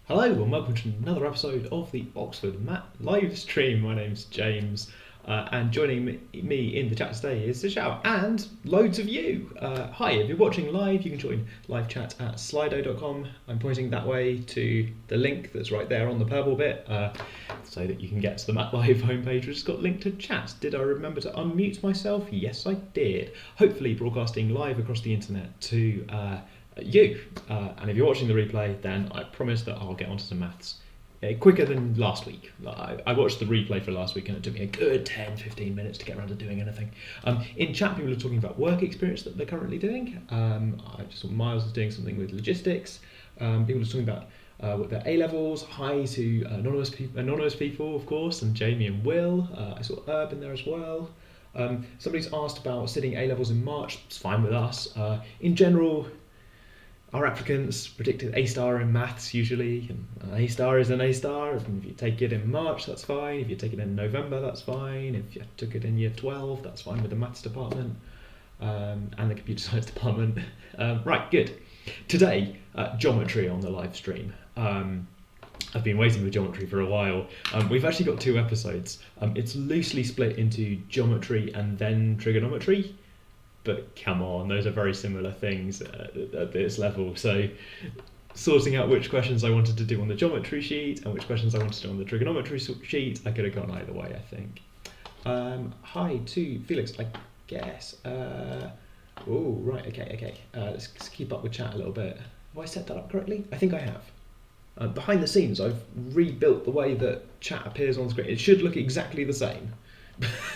Hello and welcome to another episode of the Oxford MAT Livestream. My name's James and joining me in the chat today is Sishao and loads of you. Hi, if you're watching live you can join live chat at slido.com. I'm pointing that way to the link that's right there on the purple bit so that you can get to the MAT Live homepage which has got linked to chat. Did I remember to unmute myself? Yes I did. Hopefully broadcasting live across the internet to you. And if you're watching the replay, then I promise that I'll get onto some maths quicker than last week. I watched the replay for last week and it took me a good 10-15 minutes to get around to doing anything. In chat, people are talking about work experience that they're currently doing. I just saw Miles is doing something with logistics. People are talking about what their A-levels. Hi to anonymous people, of course, and Jamie and Will. I saw Herb in there as well. Somebody's asked about sitting A-levels in March. It's fine with us. In general, our applicants predicted A-star in maths usually, and an A-star is an A-star. If you take it in March, that's fine. If you take it in November, that's fine. If you took it in year 12, that's fine with the maths department and the computer science department. Right, good. Today, geometry on the live stream. I've been waiting for geometry for a while. We've actually got two episodes. It's loosely split into geometry and then trigonometry. But come on, those are very similar things at this level. So sorting out which questions I wanted to do on the geometry sheet and which questions I wanted to do on the trigonometry sheet, I could have gone either way, I think. Hi to Felix, I guess. Oh, right, okay. Let's keep up with chat a little bit. Have I set that up correctly? I think I have. Behind the scenes, I've rebuilt the way that chat appears on screen. It should look exactly the same.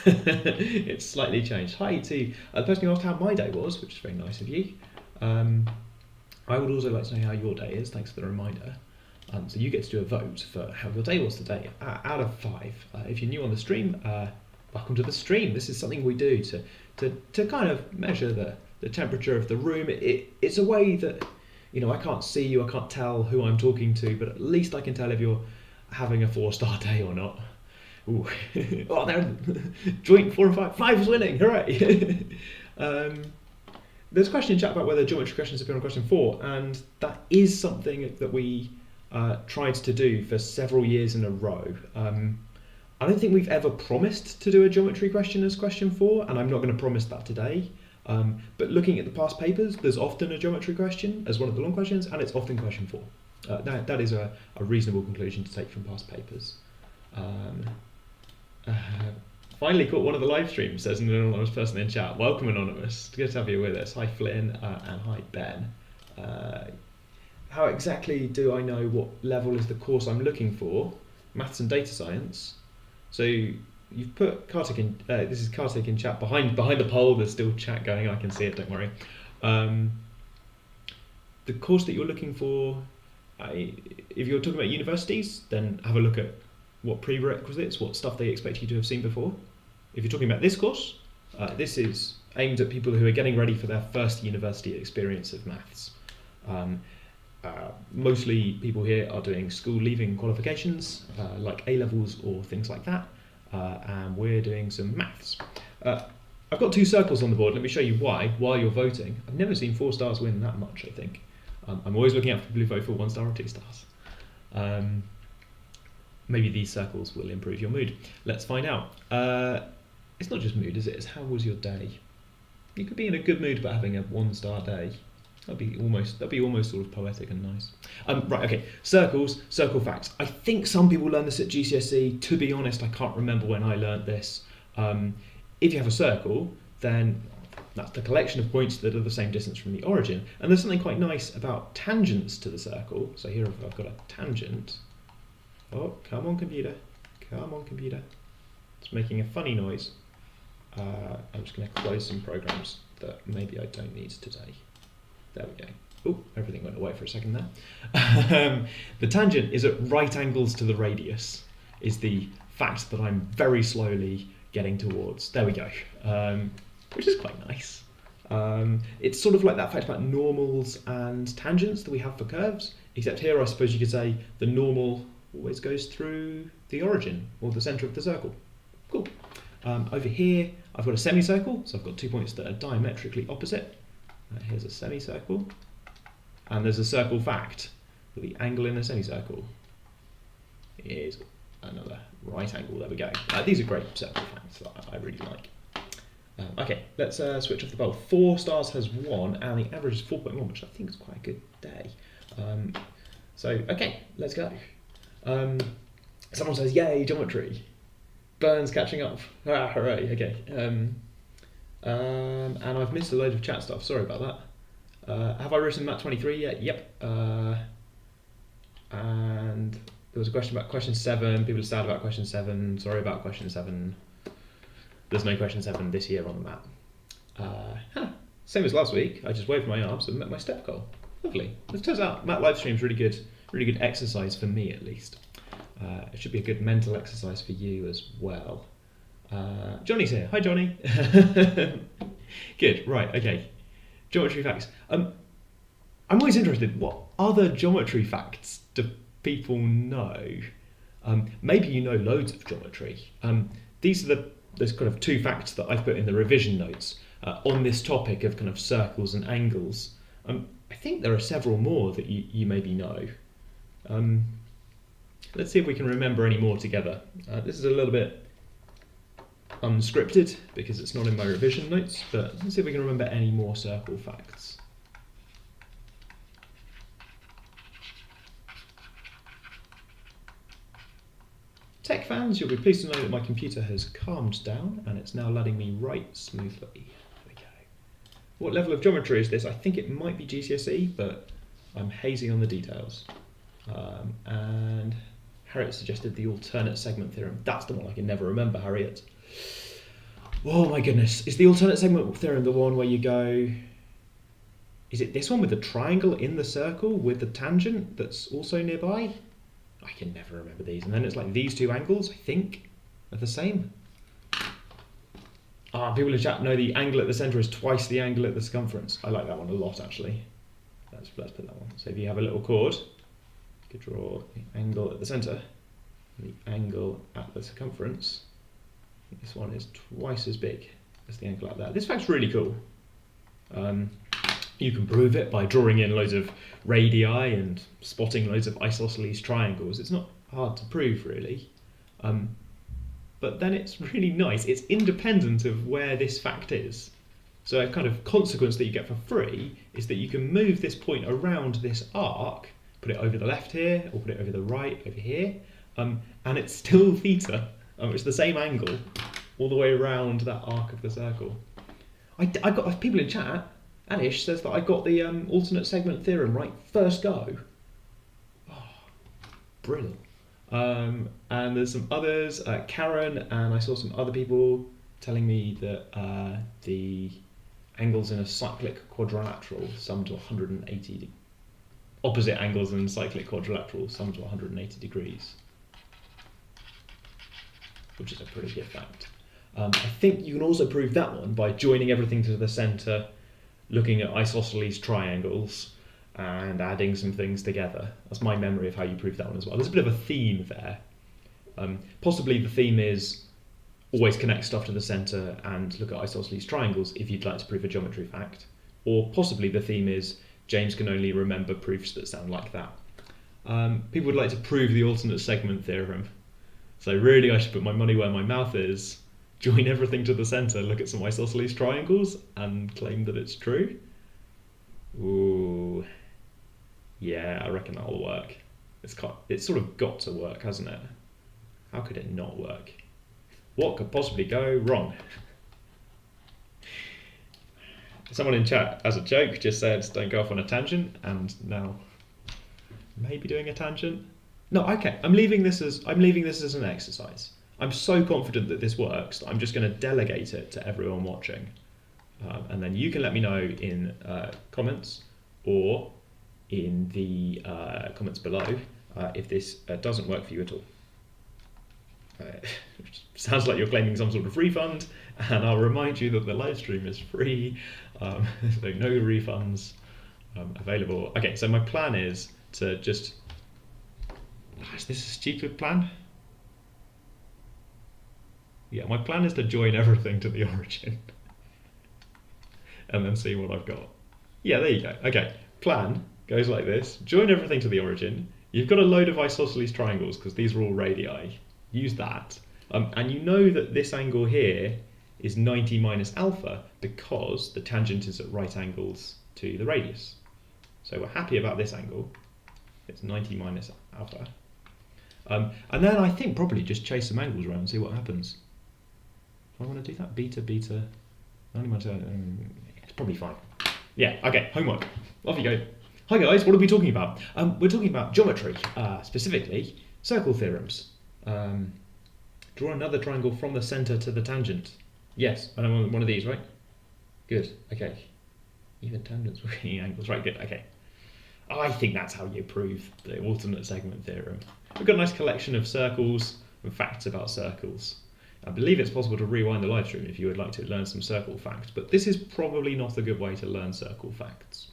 It's slightly changed. Hi to the person who asked how my day was, which is very nice of you. I would also like to know how your day is. Thanks for the reminder. So you get to do a vote for how your day was today out of 5. If you're new on the stream, welcome to the stream. This is something we do to kind of measure the temperature of the room. It's a way that, you know, I can't see you, I can't tell who I'm talking to, but at least I can tell if you're having a 4-star day or not. Ooh. Oh, they're joint 4 and 5. 5 is winning, hooray! There's a question in chat about whether geometry questions appear on question 4, and that is something that we tried to do for several years in a row. I don't think we've ever promised to do a geometry question as question 4, and I'm not going to promise that today. But looking at the past papers, there's often a geometry question as one of the long questions, and it's often question 4. That is a reasonable conclusion to take from past papers. Finally caught one of the live streams, says an anonymous person in chat. Welcome, anonymous. Good to have you with us. Hi, Flynn, and hi, Ben. How exactly do I know what level is the course I'm looking for? Maths and data science. So you've put Kartik in. This is Kartik in chat behind the poll. There's still chat going. I can see it. Don't worry. The course that you're looking for. If you're talking about universities, then have a look at what prerequisites, what stuff they expect you to have seen before. If you're talking about this course, this is aimed at people who are getting ready for their first university experience of maths. Mostly people here are doing school leaving qualifications, like A-levels or things like that, and we're doing some maths. I've got 2 circles on the board. Let me show you why, while you're voting. I've never seen 4 stars win that much, I think. I'm always looking out for people who vote for 1 star or 2 stars. Maybe these circles will improve your mood. Let's find out. It's not just mood, is it? It's how was your day? You could be in a good mood about having a 1-star day. That'd be almost sort of poetic and nice. Right, okay. Circles, circle facts. I think some people learn this at GCSE. To be honest, I can't remember when I learned this. If you have a circle, then that's the collection of points that are the same distance from the origin. And there's something quite nice about tangents to the circle. So here I've got a tangent. Oh, come on, computer. Come on, computer. It's making a funny noise. I'm just going to close some programs that maybe I don't need today. There we go. Oh, everything went away for a second there. The tangent is at right angles to the radius, is the fact that I'm very slowly getting towards. There we go. Which is quite nice. It's sort of like that fact about normals and tangents that we have for curves, except here I suppose you could say the normal always goes through the origin or the centre of the circle. Cool. Over here I've got a semicircle, so I've got 2 points that are diametrically opposite. Here's a semicircle, and there's a circle fact. The angle in a semicircle is another right angle. There we go. These are great circle facts that I really like. Okay, let's switch off the poll. 4 stars has won, and the average is 4.1, which I think is quite a good day. Okay, let's go. Someone says, yay, geometry. Burns catching up. Ah, hooray, okay. And I've missed a load of chat stuff, sorry about that. Have I written Mat 23 yet? Yep. And there was a question about question 7. People are sad about question 7. Sorry about question 7. There's no question 7 this year on the map. Same as last week. I just waved my arms and met my step goal. Lovely. It turns out Mat Livestream is really good exercise for me at least. It should be a good mental exercise for you as well. Johnny's here. Hi, Johnny. Good. Right. Okay. Geometry facts. I'm always interested. What other geometry facts do people know? Maybe you know loads of geometry. These are there's kind of 2 facts that I've put in the revision notes on this topic of kind of circles and angles. I think there are several more that you maybe know. Let's see if we can remember any more together. This is a little bit unscripted because it's not in my revision notes, but let's see if we can remember any more circle facts. Tech fans, you'll be pleased to know that my computer has calmed down and it's now letting me write smoothly. There we go. What level of geometry is this? I think it might be GCSE, but I'm hazy on the details. And Harriet suggested the alternate segment theorem. That's the one I can never remember, Harriet. Oh my goodness. Is the alternate segment theorem the one where you go... Is it this one with the triangle in the circle with the tangent that's also nearby? I can never remember these. And then it's like these 2 angles, I think, are the same. People in chat know the angle at the centre is twice the angle at the circumference. I like that one a lot, actually. Let's put that one. So if you have a little chord, you could draw the angle at the centre and the angle at the circumference. This one is twice as big as the angle out there. This fact's really cool. You can prove it by drawing in loads of radii and spotting loads of isosceles triangles. It's not hard to prove, really. But then it's really nice. It's independent of where this fact is. So a kind of consequence that you get for free is that you can move this point around this arc, put it over the left here, or put it over the right over here, and it's still theta. It's the same angle all the way around that arc of the circle. I got people in chat. Anish says that I got the alternate segment theorem right first go. Oh, brilliant. And there's some others, Karen, and I saw some other people telling me that the angles in a cyclic quadrilateral sum to 180 opposite angles in cyclic quadrilateral sum to 180 degrees, which is a pretty good fact. I think you can also prove that one by joining everything to the centre, looking at isosceles triangles and adding some things together. That's my memory of how you prove that one as well. There's a bit of a theme there. Possibly the theme is always connect stuff to the centre and look at isosceles triangles if you'd like to prove a geometry fact. Or possibly the theme is James can only remember proofs that sound like that. People would like to prove the alternate segment theorem. So really I should put my money where my mouth is, join everything to the centre, look at some isosceles triangles, and claim that it's true. Ooh, yeah, I reckon that'll work. It's sort of got to work, hasn't it? How could it not work? What could possibly go wrong? Someone in chat, as a joke, just said, don't go off on a tangent, and now maybe doing a tangent. No, okay, I'm leaving this as an exercise. I'm so confident that this works that I'm just going to delegate it to everyone watching. And then you can let me know in comments or in the comments below if this doesn't work for you at all. Sounds like you're claiming some sort of refund, and I'll remind you that the live stream is free, so no refunds available. Okay, so my plan is to just... Is this a stupid plan? Yeah, my plan is to join everything to the origin and then see what I've got. Yeah, there you go. Okay, plan, goes like this. Join everything to the origin. You've got a load of isosceles triangles because these are all radii. Use that. And you know that this angle here is 90 minus alpha because the tangent is at right angles to the radius. So we're happy about this angle. It's 90 minus alpha. And then I think probably just chase some angles around and see what happens. Do I want to do that? Beta, 90 minus alpha. It's probably fine. Yeah, okay, homework. Off you go. Hi guys, what are we talking about? We're talking about geometry, specifically circle theorems. Draw another triangle from the centre to the tangent. Yes, I know one of these, right? Good, okay. Even tangents with angles, right, good, okay. I think that's how you prove the alternate segment theorem. We've got a nice collection of circles and facts about circles. I believe it's possible to rewind the live stream if you would like to learn some circle facts, but this is probably not a good way to learn circle facts.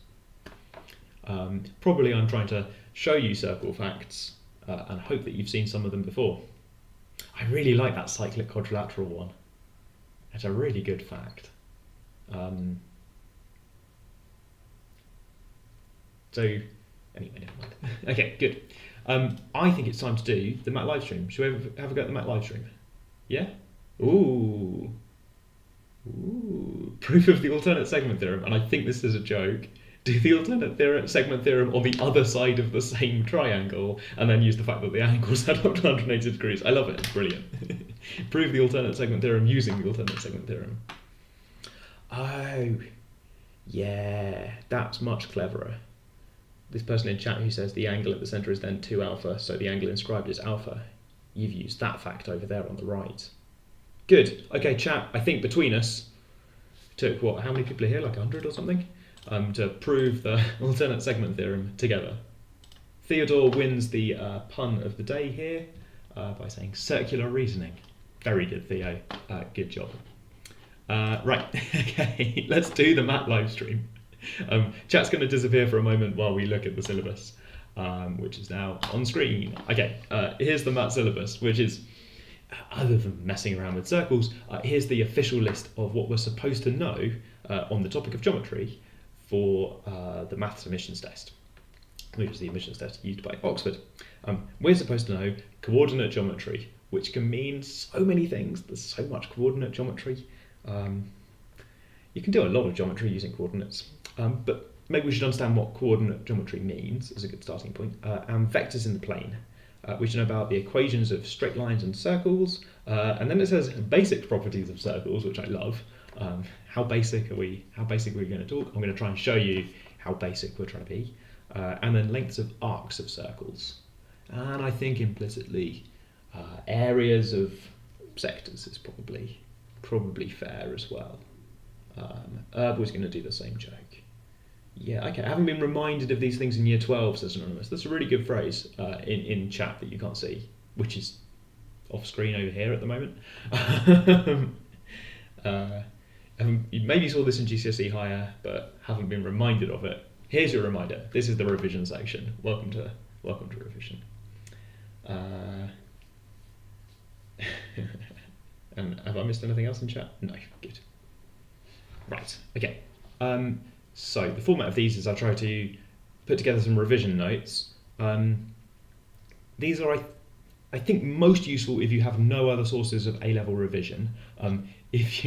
Probably I'm trying to show you circle facts and hope that you've seen some of them before. I really like that cyclic quadrilateral one. It's a really good fact. So, anyway, never mind. Okay, good. I think it's time to do the MAT livestream. Shall we have a go at the MAT livestream? Yeah? Ooh. Ooh. Proof of the alternate segment theorem, and I think this is a joke. Do the alternate segment theorem on the other side of the same triangle, and then use the fact that the angles add up to 180 degrees. I love it, it's brilliant. Prove the alternate segment theorem using the alternate segment theorem. Oh, yeah, that's much cleverer. This person in chat who says the angle at the centre is then 2 alpha, so the angle inscribed is alpha. You've used that fact over there on the right. Good. Okay, chat, I think between us, took what, how many people are here, like 100 or something? To prove the alternate segment theorem together. Theodore wins the pun of the day here by saying circular reasoning. Very good, Theo. Good job. Right, okay, let's do the MAT live stream. Chat's going to disappear for a moment while we look at the syllabus, which is now on screen. Okay, here's the MAT syllabus, which is, other than messing around with circles, here's the official list of what we're supposed to know on the topic of geometry for the maths admissions test, which is the admissions test used by Oxford. We're supposed to know coordinate geometry, which can mean so many things. There's so much coordinate geometry. You can do a lot of geometry using coordinates, but maybe we should understand what coordinate geometry means as a good starting point, and vectors in the plane. We should know about the equations of straight lines and circles, and then it says basic properties of circles, which I love. How basic are we going to talk? I'm going to try and show you how basic we're trying to be. And then lengths of arcs of circles. And I think implicitly areas of sectors is probably fair as well. Herb was going to do the same joke. Yeah, okay, I haven't been reminded of these things in year 12, says Anonymous. That's a really good phrase in chat that you can't see, which is off screen over here at the moment. You maybe saw this in GCSE Higher, but haven't been reminded of it. Here's your reminder. This is the revision section. Welcome to revision. And have I missed anything else in chat? No, good. Right, okay. So the format of these is I try to put together some revision notes. These are, I think, most useful if you have no other sources of A-level revision. If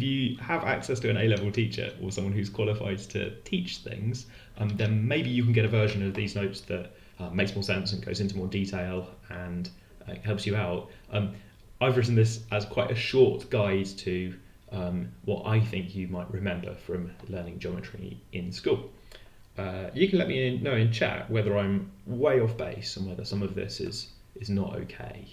you have access to an A-level teacher or someone who's qualified to teach things, then maybe you can get a version of these notes that makes more sense and goes into more detail and helps you out. I've written this as quite a short guide to what I think you might remember from learning geometry in school. You can let me know in chat whether I'm way off base and whether some of this is not okay.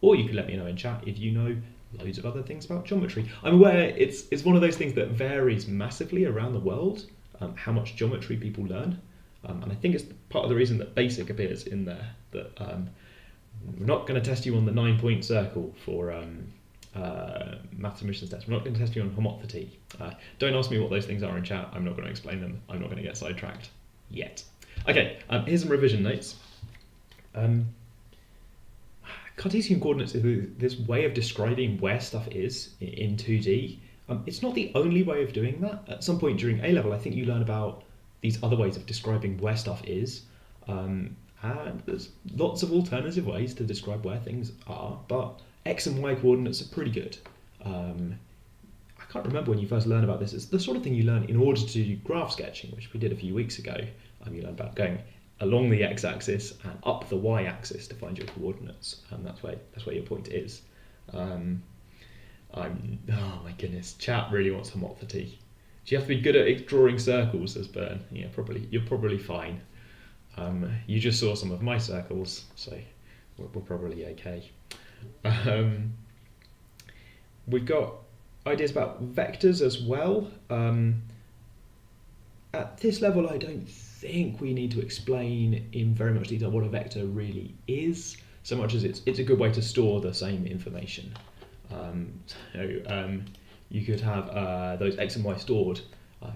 Or you can let me know in chat if you know loads of other things about geometry. I'm aware it's one of those things that varies massively around the world, how much geometry people learn. And I think it's part of the reason that basic appears in there, that we're not going to test you on the 9-point circle for maths admissions test. We're not going to test you on homothety. Don't ask me what those things are in chat. I'm not going to explain them. I'm not going to get sidetracked yet. Okay, here's some revision notes. Cartesian coordinates is this way of describing where stuff is in 2D. It's not the only way of doing that. At some point during A-level, I think you learn about these other ways of describing where stuff is. And there's lots of alternative ways to describe where things are, but X and Y coordinates are pretty good. I can't remember when you first learned about this. It's the sort of thing you learn in order to do graph sketching, which we did a few weeks ago. You learned about going along the x-axis and up the y-axis to find your coordinates, and that's where your point is. Oh my goodness, chat really wants homophily. Do you have to be good at drawing circles, says Bern? Yeah, probably. You're probably fine. You just saw some of my circles, so we're probably okay. We've got ideas about vectors as well. At this level, I don't think we need to explain in very much detail what a vector really is, so much as it's a good way to store the same information. You could have those x and y stored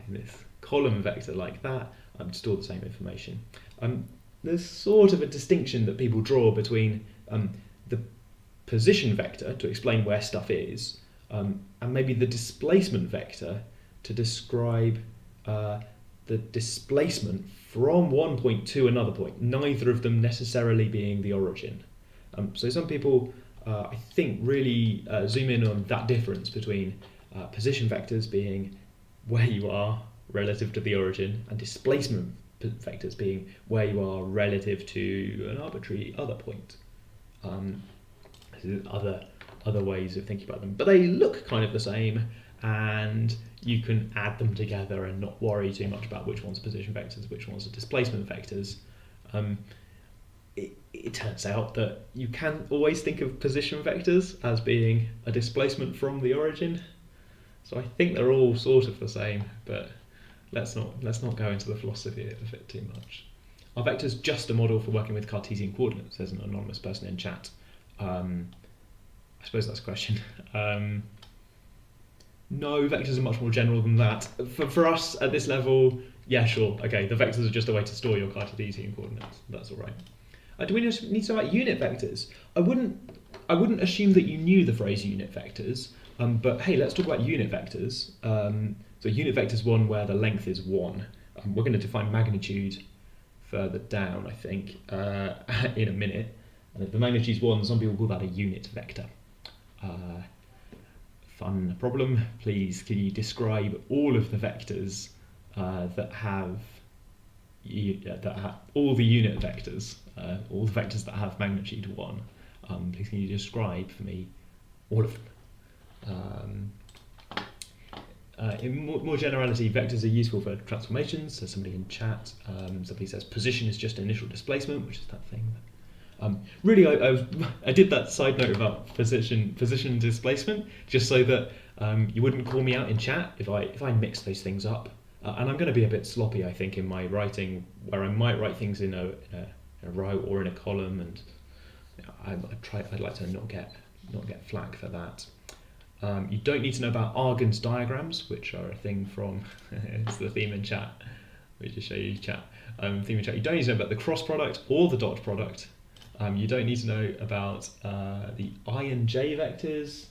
in this column vector like that, to store the same information. There's sort of a distinction that people draw between the position vector to explain where stuff is, and maybe the displacement vector to describe the displacement from one point to another point, neither of them necessarily being the origin. So some people, I think, really zoom in on that difference between position vectors being where you are relative to the origin, and displacement vectors being where you are relative to an arbitrary other point. Other ways of thinking about them, but they look kind of the same, and you can add them together and not worry too much about which ones are position vectors, which ones are displacement vectors. It turns out that you can always think of position vectors as being a displacement from the origin, so I think they're all sort of the same, but let's not go into the philosophy of it too much. Are vectors just a model for working with Cartesian coordinates? Says an anonymous person in chat. I suppose that's a question. No, vectors are much more general than that. For us at this level, yeah, sure, okay, the vectors are just a way to store your Cartesian coordinates. That's all right. Do we need to know about unit vectors? I wouldn't assume that you knew the phrase unit vectors, but hey, let's talk about unit vectors. So unit vector is one where the length is 1. We're going to define magnitude further down, I think, in a minute. And if the magnitude is 1, some people call that a unit vector. Fun problem. Please, can you describe all of the vectors that have all the unit vectors, all the vectors that have magnitude 1? Please, can you describe for me all of them? In more generality, vectors are useful for transformations. So somebody in chat, somebody says position is just initial displacement, which is that thing. Really, I did that side note about position displacement just so that you wouldn't call me out in chat if I mix those things up. And I'm going to be a bit sloppy, I think, in my writing, where I might write things in a row or in a column, and I'd like to not get flack for that. You don't need to know about Argand's diagrams, which are a thing from it's the theme in chat. Let me just show you chat. Theme in chat. You don't need to know about the cross product or the dot product. You don't need to know about the I and J vectors.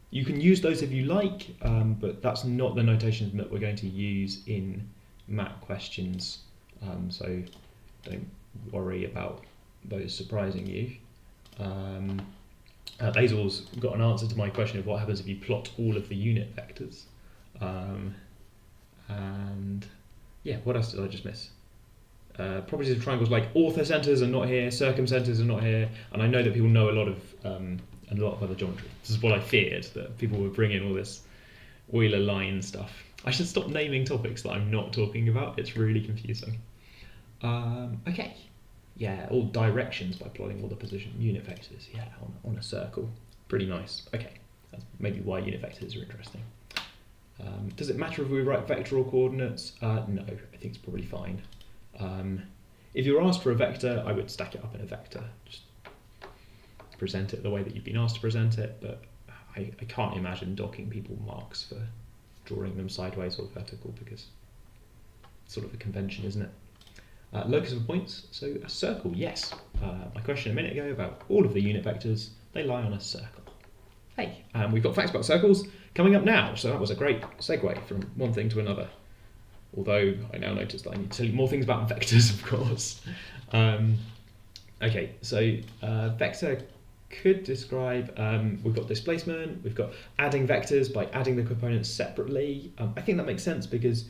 You can use those if you like, but that's not the notation that we're going to use in MAT questions. So don't worry about those surprising you. Basil's got an answer to my question of what happens if you plot all of the unit vectors. And yeah, what else did I just miss? Properties of triangles like orthocenters are not here, circumcenters are not here, and I know that people know a lot of other geometry. This is what I feared, that people would bring in all this Euler line stuff. I should stop naming topics that I'm not talking about. It's really confusing. Okay. Yeah, all directions by plotting all the position unit vectors. Yeah, on a circle. Pretty nice. Okay, that's maybe why unit vectors are interesting. Does it matter if we write vectoral coordinates? No, I think it's probably fine. If you were asked for a vector, I would stack it up in a vector. Just present it the way that you've been asked to present it, but I can't imagine docking people marks for drawing them sideways or vertical, because it's sort of a convention, isn't it? Locus of points, so a circle, yes. My question a minute ago about all of the unit vectors, they lie on a circle. Hey, we've got facts about circles coming up now, so that was a great segue from one thing to another. although I now notice that I need to tell you more things about vectors, of course. Okay, so vector could describe, we've got displacement, we've got adding vectors by adding the components separately. I think that makes sense because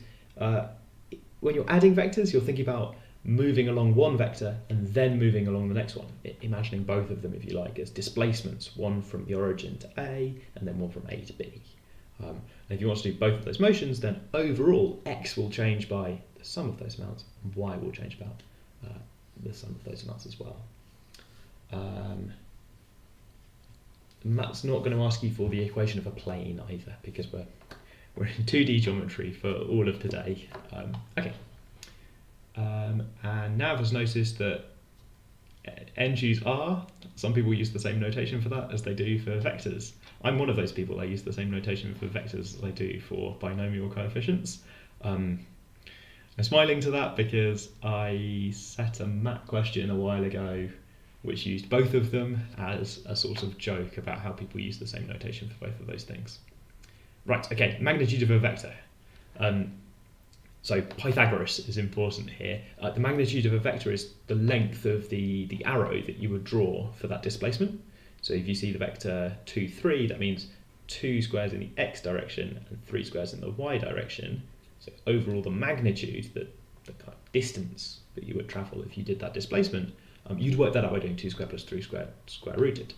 when you're adding vectors, you're thinking about moving along one vector and then moving along the next one, imagining both of them, if you like, as displacements, one from the origin to A and then one from A to B. And if you want to do both of those motions, then overall x will change by the sum of those amounts, and y will change about the sum of those amounts as well. Matt's not going to ask you for the equation of a plane either, because we're in 2D geometry for all of today. Okay. And Nav has noticed that n choose r. Some people use the same notation for that as they do for vectors. I'm one of those people. I use the same notation for vectors as I do for binomial coefficients. I'm smiling to that because I set a math question a while ago which used both of them as a sort of joke about how people use the same notation for both of those things. Right, okay, magnitude of a vector. So Pythagoras is important here. The magnitude of a vector is the length of the arrow that you would draw for that displacement. So if you see the vector 2, 3, that means 2 squares in the x direction and 3 squares in the y direction. So overall the magnitude, the kind of distance that you would travel if you did that displacement, you'd work that out by doing 2 squared plus 3 squared square rooted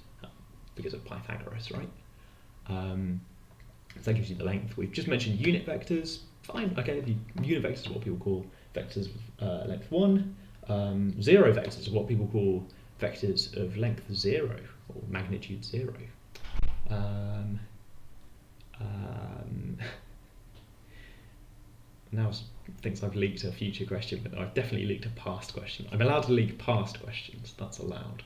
because of Pythagoras, right? So that gives you the length. We've just mentioned unit vectors. Fine, okay, the unit vectors are what people call vectors of length 1. Zero vectors are what people call vectors of length 0 or magnitude 0. Now thinks I've leaked a future question, but I've definitely leaked a past question. I'm allowed to leak past questions, that's allowed.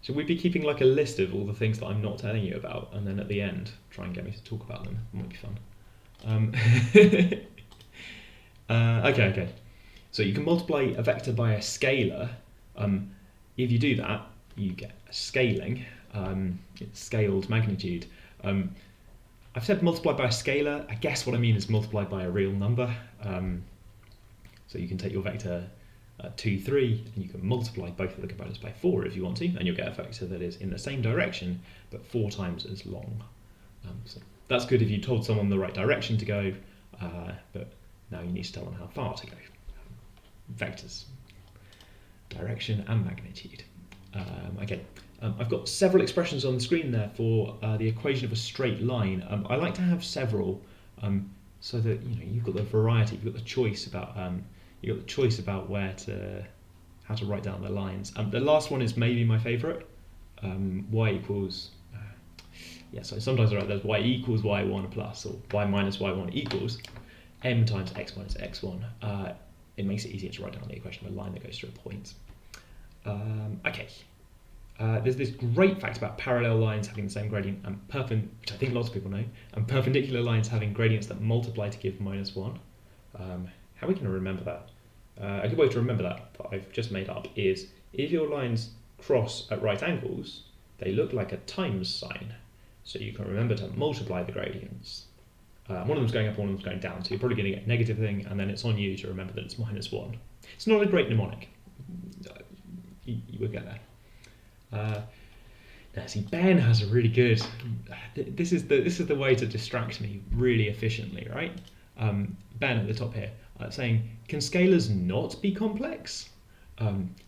Should we be keeping like a list of all the things that I'm not telling you about, and then at the end try and get me to talk about them? It might be fun. Okay. So you can multiply a vector by a scalar. If you do that, you get a scaling. It's scaled magnitude. I've said multiplied by a scalar. I guess what I mean is multiplied by a real number. So you can take your vector 2, 3, and you can multiply both of the components by 4 if you want to, and you'll get a vector that is in the same direction, but 4 times as long. So that's good if you told someone the right direction to go, but now you need to tell them how far to go. Vectors, direction and magnitude. Okay. I've got several expressions on the screen there for the equation of a straight line. I like to have several so that you've got the variety, you've got the choice about how to write down the lines. The last one is maybe my favourite. Y equals so sometimes I write there's y equals y1 plus or y minus y1 equals m times x minus x1. It makes it easier to write down the equation of a line that goes through a point. Okay. There's this great fact about parallel lines having the same gradient and which I think lots of people know, and perpendicular lines having gradients that multiply to give -1. How are we going to remember that? A good way to remember that I've just made up is if your lines cross at right angles, they look like a times sign. So you can remember to multiply the gradients. One of them's going up, one of them's going down, so you're probably going to get a negative thing, and then it's on you to remember that it's -1. It's not a great mnemonic. You will get there. Now, see, Ben has a really good. This is the way to distract me really efficiently, right? Ben at the top here saying, can scalars not be complex?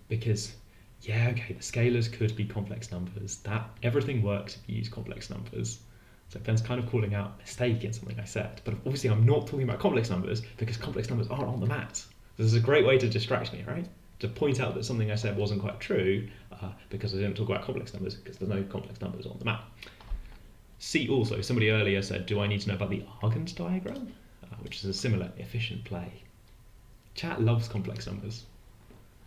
Because the scalars could be complex numbers. That everything works if you use complex numbers. So Ben's kind of calling out a mistake in something I said, but obviously I'm not talking about complex numbers because complex numbers aren't on the mat. This is a great way to distract me, right? To point out that something I said wasn't quite true because I didn't talk about complex numbers because there's no complex numbers on the map. See also, somebody earlier said, do I need to know about the Argand diagram? Which is a similar efficient play. Chat loves complex numbers.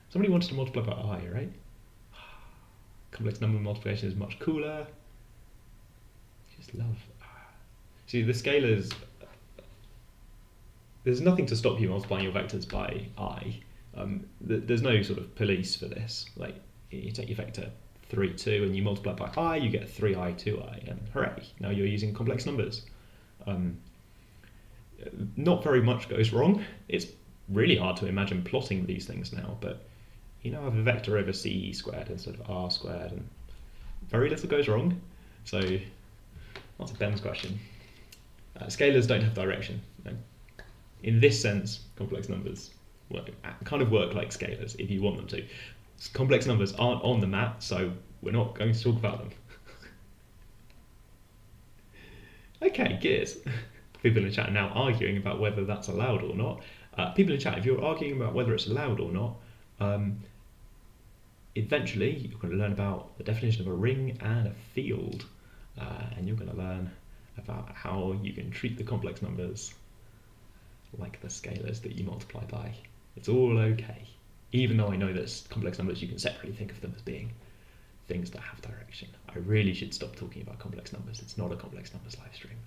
Somebody wanted to multiply by I, right? Complex number multiplication is much cooler. Just love. See, the scalars, there's nothing to stop you multiplying your vectors by I. There's no sort of police for this. Like, you take your vector 3, 2, and you multiply by I, you get 3i, 2i, and hooray, now you're using complex numbers. not very much goes wrong. It's really hard to imagine plotting these things now, but you now have a vector over c squared instead of r squared, and very little goes wrong. So that's a Ben's question. Scalars don't have direction. In this sense, complex numbers kind of work like scalars if you want them to. Complex numbers aren't on the mat, so we're not going to talk about them. Okay, good. People in the chat are now arguing about whether that's allowed or not. People in the chat, if you're arguing about whether it's allowed or not, eventually you're going to learn about the definition of a ring and a field, and you're going to learn about how you can treat the complex numbers like the scalars that you multiply by. It's all okay. Even though I know that complex numbers, you can separately think of them as being things that have direction. I really should stop talking about complex numbers. It's not a complex numbers live stream.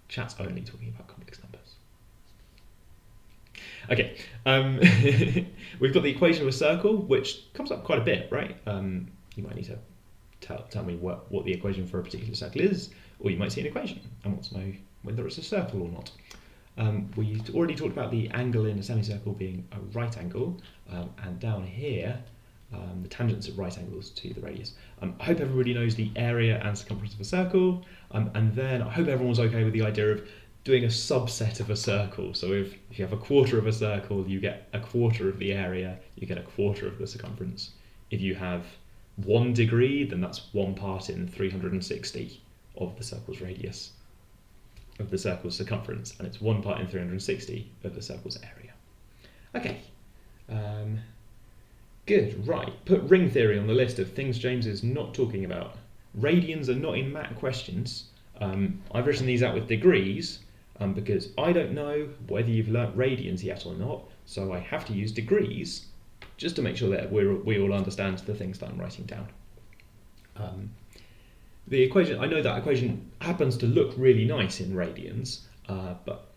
Chat's only talking about complex numbers. Okay, we've got the equation of a circle, which comes up quite a bit, right? You might need to tell me what the equation for a particular circle is, or you might see an equation and want to know whether it's a circle or not. We already talked about the angle in a semicircle being a right angle, and down here, the tangents at right angles to the radius. I hope everybody knows the area and circumference of a circle, and then I hope everyone's okay with the idea of doing a subset of a circle. So if you have a quarter of a circle, you get a quarter of the area, you get a quarter of the circumference. If you have 1 degree, then that's 1 part in 360 of the circle's radius, of the circle's circumference, and it's 1 part in 360 of the circle's area. Okay, good, right. Put ring theory on the list of things James is not talking about. Radians are not in MAT questions. I've written these out with degrees because I don't know whether you've learnt radians yet or not, so I have to use degrees just to make sure that we all understand the things that I'm writing down. The equation, I know that equation happens to look really nice in radians, but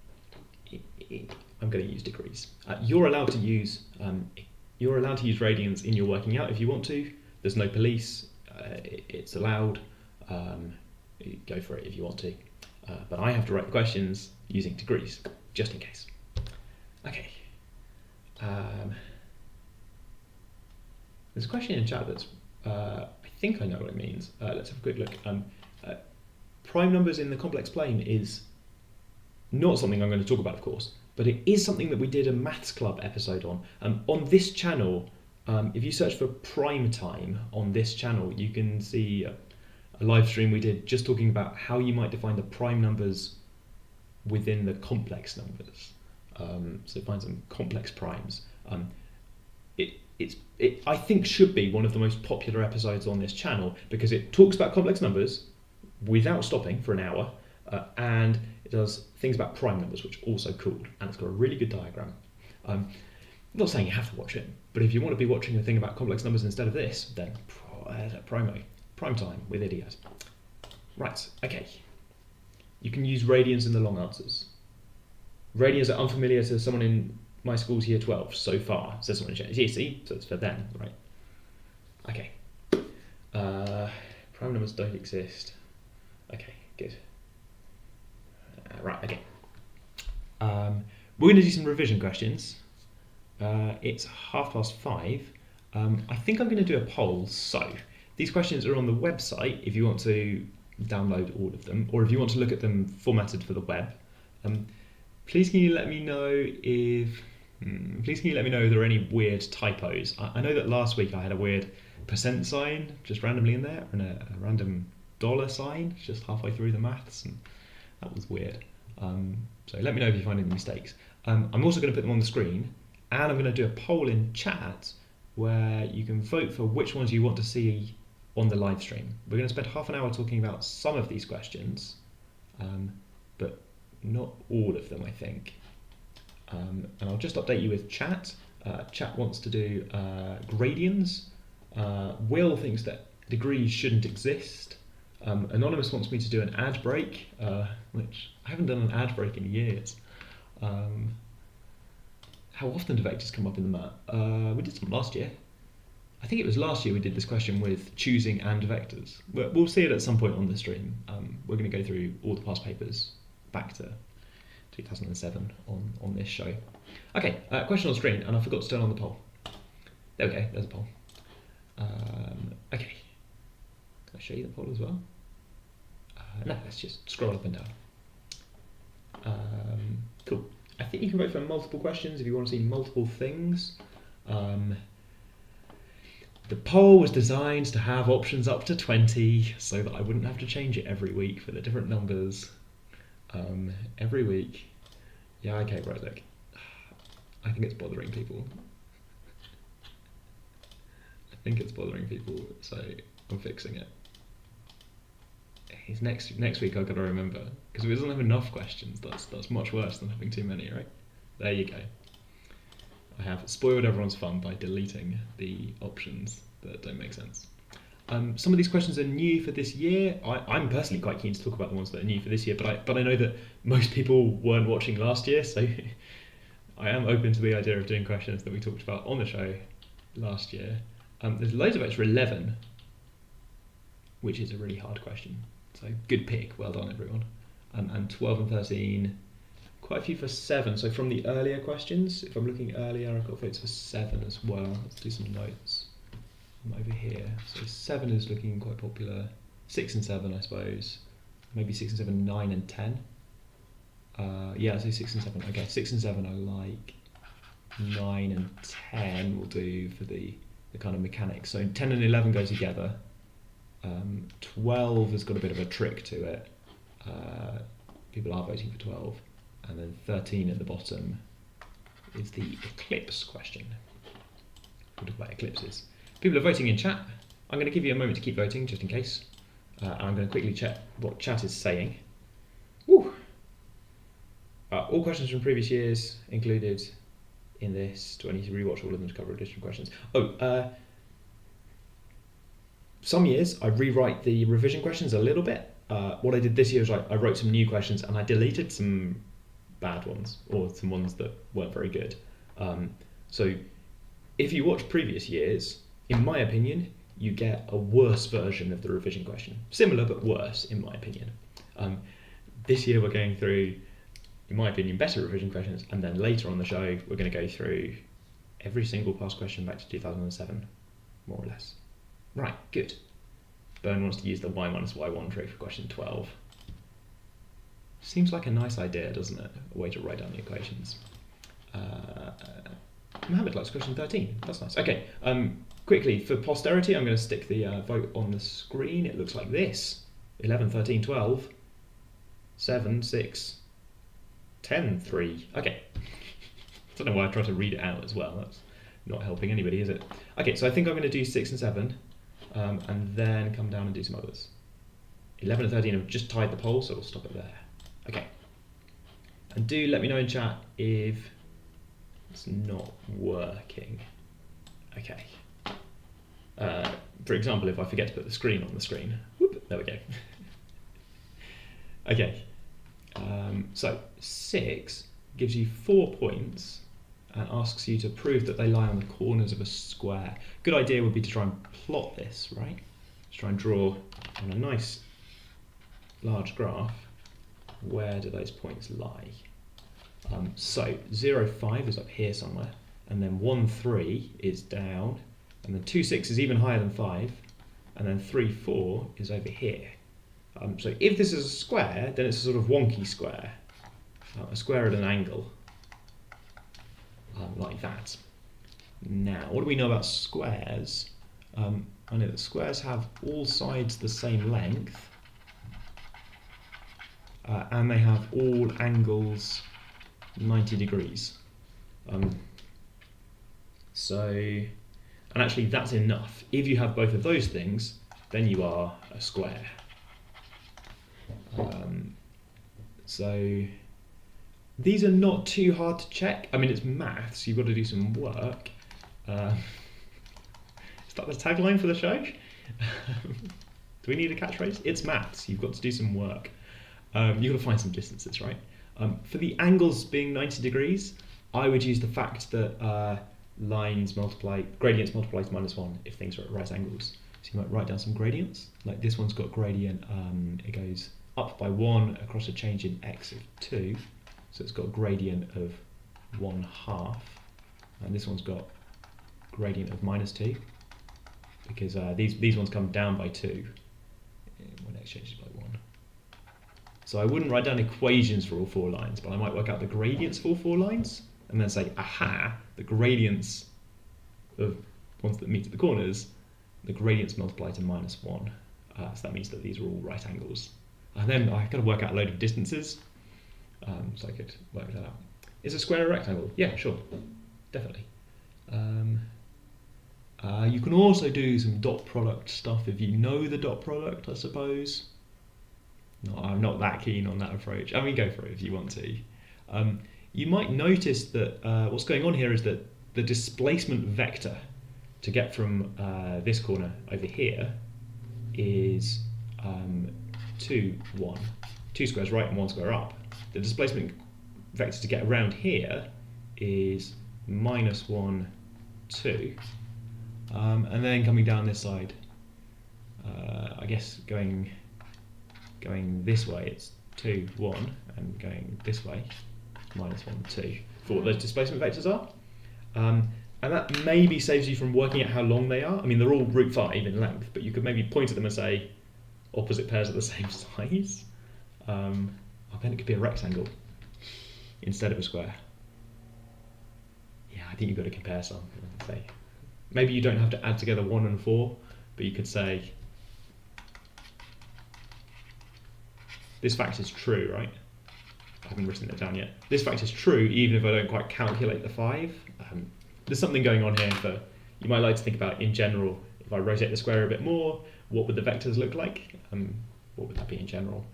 I'm going to use degrees. You're allowed to use radians in your working out if you want to. There's no police. It's allowed. Go for it if you want to. But I have to write the questions using degrees, just in case. Okay. There's a question in chat that's I think I know what it means. Let's have a quick look. Prime numbers in the complex plane is not something I'm going to talk about, of course, but it is something that we did a Maths Club episode on. On this channel, if you search for prime time on this channel, you can see a live stream we did just talking about how you might define the prime numbers within the complex numbers. So find some complex primes. It I think should be one of the most popular episodes on this channel because it talks about complex numbers without stopping for an hour, and it does things about prime numbers, which are also cool, and it's got a really good diagram. I'm not saying you have to watch it, but if you want to be watching a thing about complex numbers instead of this, then prime time with idiots. Right, okay. You can use radians in the long answers. Radians are unfamiliar to someone in my school's year 12 so far, says someone in chat. Yeah, see, so it's for them, right? Okay. Prime numbers don't exist. Okay, good. Right, okay. We're going to do some revision questions. It's 5:30. I think I'm going to do a poll, so these questions are on the website if you want to download all of them, or if you want to look at them formatted for the web. Please can you let me know if there are any weird typos. I know that last week I had a weird % sign just randomly in there, and a random $ sign just halfway through the maths, and that was weird. So let me know if you find any mistakes. I'm also going to put them on the screen, and I'm going to do a poll in chat where you can vote for which ones you want to see on the live stream. We're going to spend half an hour talking about some of these questions, but not all of them, I think. And I'll just update you with chat. Chat wants to do gradients. Will thinks that degrees shouldn't exist. Anonymous wants me to do an ad break, which I haven't done an ad break in years. How often do vectors come up in the mat? We did some last year. I think it was last year we did this question with choosing and vectors. We'll see it at some point on the stream. We're going to go through all the past papers back to 2007 on this show. Okay, question on screen, and I forgot to turn on the poll. There we go, there's a poll. Okay, can I show you the poll as well? No, let's just scroll up and down. Cool. I think you can vote for multiple questions if you want to see multiple things. The poll was designed to have options up to 20 so that I wouldn't have to change it every week for the different numbers. Every week. Yeah, okay, right, look. I think it's bothering people. So I'm fixing it. Next week I've got to remember, because if it doesn't have enough questions, that's much worse than having too many, right? There you go. I have spoiled everyone's fun by deleting the options that don't make sense. Some of these questions are new for this year. I'm personally quite keen to talk about the ones that are new for this year, but I know that most people weren't watching last year, so I am open to the idea of doing questions that we talked about on the show last year. There's loads of extra 11, which is a really hard question. So good pick, well done everyone. And 12 and 13, quite a few for 7. So from the earlier questions, if I'm looking earlier, I've got votes for 7 as well. Let's do some notes. I'm over here. So 7 is looking quite popular. 6 and 7, I suppose. Maybe 6 and 7, 9 and 10. Yeah, I'll say 6 and 7. Okay, 6 and 7 I like. 9 and 10 will do for the kind of mechanics. So 10 and 11 go together. 12 has got a bit of a trick to it. People are voting for 12. And then 13 at the bottom is the eclipse question. We'll talk about eclipses. People are voting in chat. I'm going to give you a moment to keep voting just in case. And I'm going to quickly check what chat is saying. Woo. All questions from previous years included in this. Do I need to rewatch all of them to cover additional questions? Some years I rewrite the revision questions a little bit. What I did this year is I wrote some new questions and I deleted some bad ones or some ones that weren't very good. So if you watch previous years, in my opinion, you get a worse version of the revision question. Similar but worse, in my opinion. This year we're going through, in my opinion, better revision questions, and then later on the show we're going to go through every single past question back to 2007, more or less. Right, good. Bern wants to use the y minus y1 trick for question 12. Seems like a nice idea, doesn't it? A way to write down the equations. Mohammed likes question 13. That's nice. Okay, quickly, for posterity, I'm going to stick the vote on the screen. It looks like this. 11, 13, 12, 7, 6, 10, 3. Okay. I don't know why I tried to read it out as well. That's not helping anybody, is it? Okay, so I think I'm going to do 6 and 7. And then come down and do some others. 11 and 13 have just tied the poll, so we'll stop it there. Okay. And do let me know in chat if it's not working. Okay. For example, if I forget to put the screen on the screen. Whoop, there we go. Okay. So 6 gives you 4 points and asks you to prove that they lie on the corners of a square. Good idea would be to try and plot this, right? Let's try and draw on a nice large graph, where do those points lie? So 0, 5 is up here somewhere, and then 1, 3 is down, and then 2, 6 is even higher than 5, and then 3, 4 is over here. So if this is a square, then it's a sort of wonky square, a square at an angle. Like that. Now, what do we know about squares? I know that squares have all sides the same length, and they have all angles 90 degrees. And actually that's enough. If you have both of those things, then you are a square. So these are not too hard to check. I mean, it's maths, you've got to do some work. Is that the tagline for the show? Do we need a catchphrase? It's maths, you've got to do some work. You've got to find some distances, right? For the angles being 90 degrees, I would use the fact that gradients multiply to -1 if things are at right angles. So you might write down some gradients. Like this one's got gradient, it goes up by 1 across a change in x of 2. So it's got a gradient of 1/2, and this one's got gradient of -2, because these ones come down by 2 when x changes by 1. So I wouldn't write down equations for all 4 lines, but I might work out the gradients for all 4 lines, and then say, aha, the gradients of ones that meet at the corners, the gradients multiply to -1. So that means that these are all right angles. And then I got to work out a load of distances, so I could work that out. Is a square a rectangle? Yeah, sure, definitely. You can also do some dot product stuff if you know the dot product, I suppose. No, I'm not that keen on that approach. I mean, go for it if you want to. You might notice that what's going on here is that the displacement vector to get from this corner over here is 2, 1. 2 squares right and 1 square up. The displacement vector to get around here is -1, 2. And then coming down this side, I guess going this way it's 2, 1, and going this way -1, 2 for what those displacement vectors are. And that maybe saves you from working out how long they are. I mean, they're all √5 in length, but you could maybe point at them and say opposite pairs are the same size. Then it could be a rectangle instead of a square. Yeah, I think you've got to compare some. Say, maybe you don't have to add together 1 and 4, but you could say this fact is true, right? I haven't written it down yet. This fact is true even if I don't quite calculate the 5. There's something going on here that you might like to think about in general. If I rotate the square a bit more, what would the vectors look like? What would that be in general?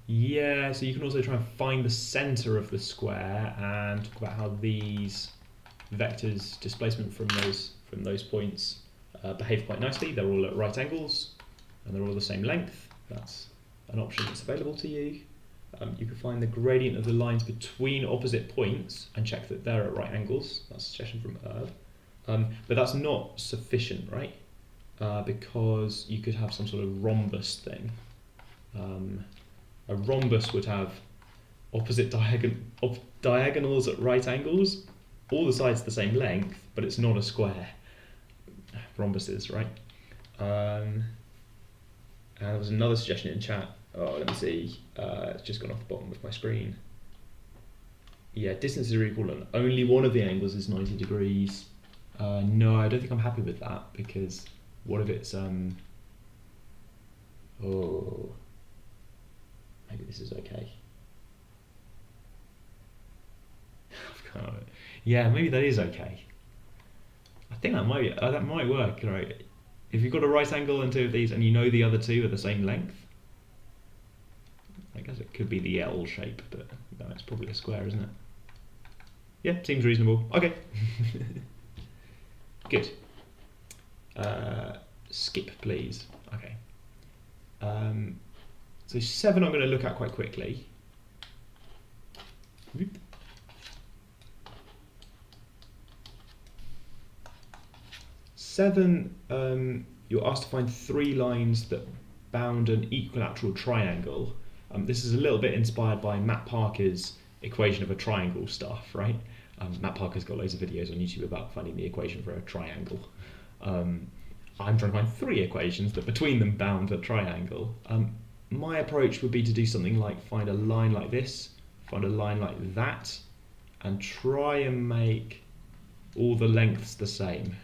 Yeah, so you can also try and find the center of the square and talk about how these vectors displacement from those points behave quite nicely. They're all at right angles and they're all the same length. That's an option that's available to you. You can find the gradient of the lines between opposite points and check that they're at right angles. That's a suggestion from Herb. But that's not sufficient, right? Because you could have some sort of rhombus thing. A rhombus would have opposite diagonals at right angles, all the sides the same length, but it's not a square. Rhombuses, right? And there was another suggestion in chat. Oh, let me see. It's just gone off the bottom of my screen. Yeah, distances are equal and only one of the angles is 90 degrees. No, I don't think I'm happy with that, because what if it's oh, maybe this is okay. Yeah, maybe that is okay. I think that might work, right? If you've got a right angle and 2 of these and you know the other 2 are the same length, I guess it could be the L shape, but no, it's probably a square, isn't it? Yeah, seems reasonable. Okay. Good. Skip, please. Okay. So 7 I'm going to look at quite quickly. 7, you're asked to find 3 lines that bound an equilateral triangle. This is a little bit inspired by Matt Parker's equation of a triangle stuff, right? Matt Parker's got loads of videos on YouTube about finding the equation for a triangle. I'm trying to find 3 equations that between them bound a triangle. My approach would be to do something like find a line like this, find a line like that, and try and make all the lengths the same.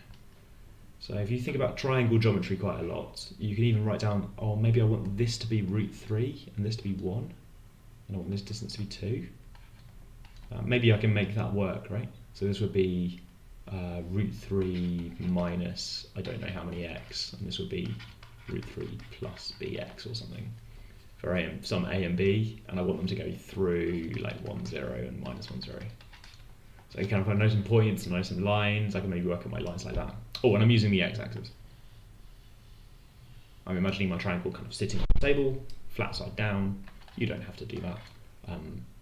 So if you think about triangle geometry quite a lot, you can even write down, oh, maybe I want this to be √3 and this to be 1, and I want this distance to be 2. Maybe I can make that work, right? So this would be √3 minus I don't know how many x, and this would be √3 plus bx or something for some a and b, and I want them to go through like 1, 0 and -1, 0. So kind of, if I know some points and I know some lines, I can maybe work at my lines like that. Oh, and I'm using the x-axis. I'm imagining my triangle kind of sitting on the table, flat side down. You don't have to do that.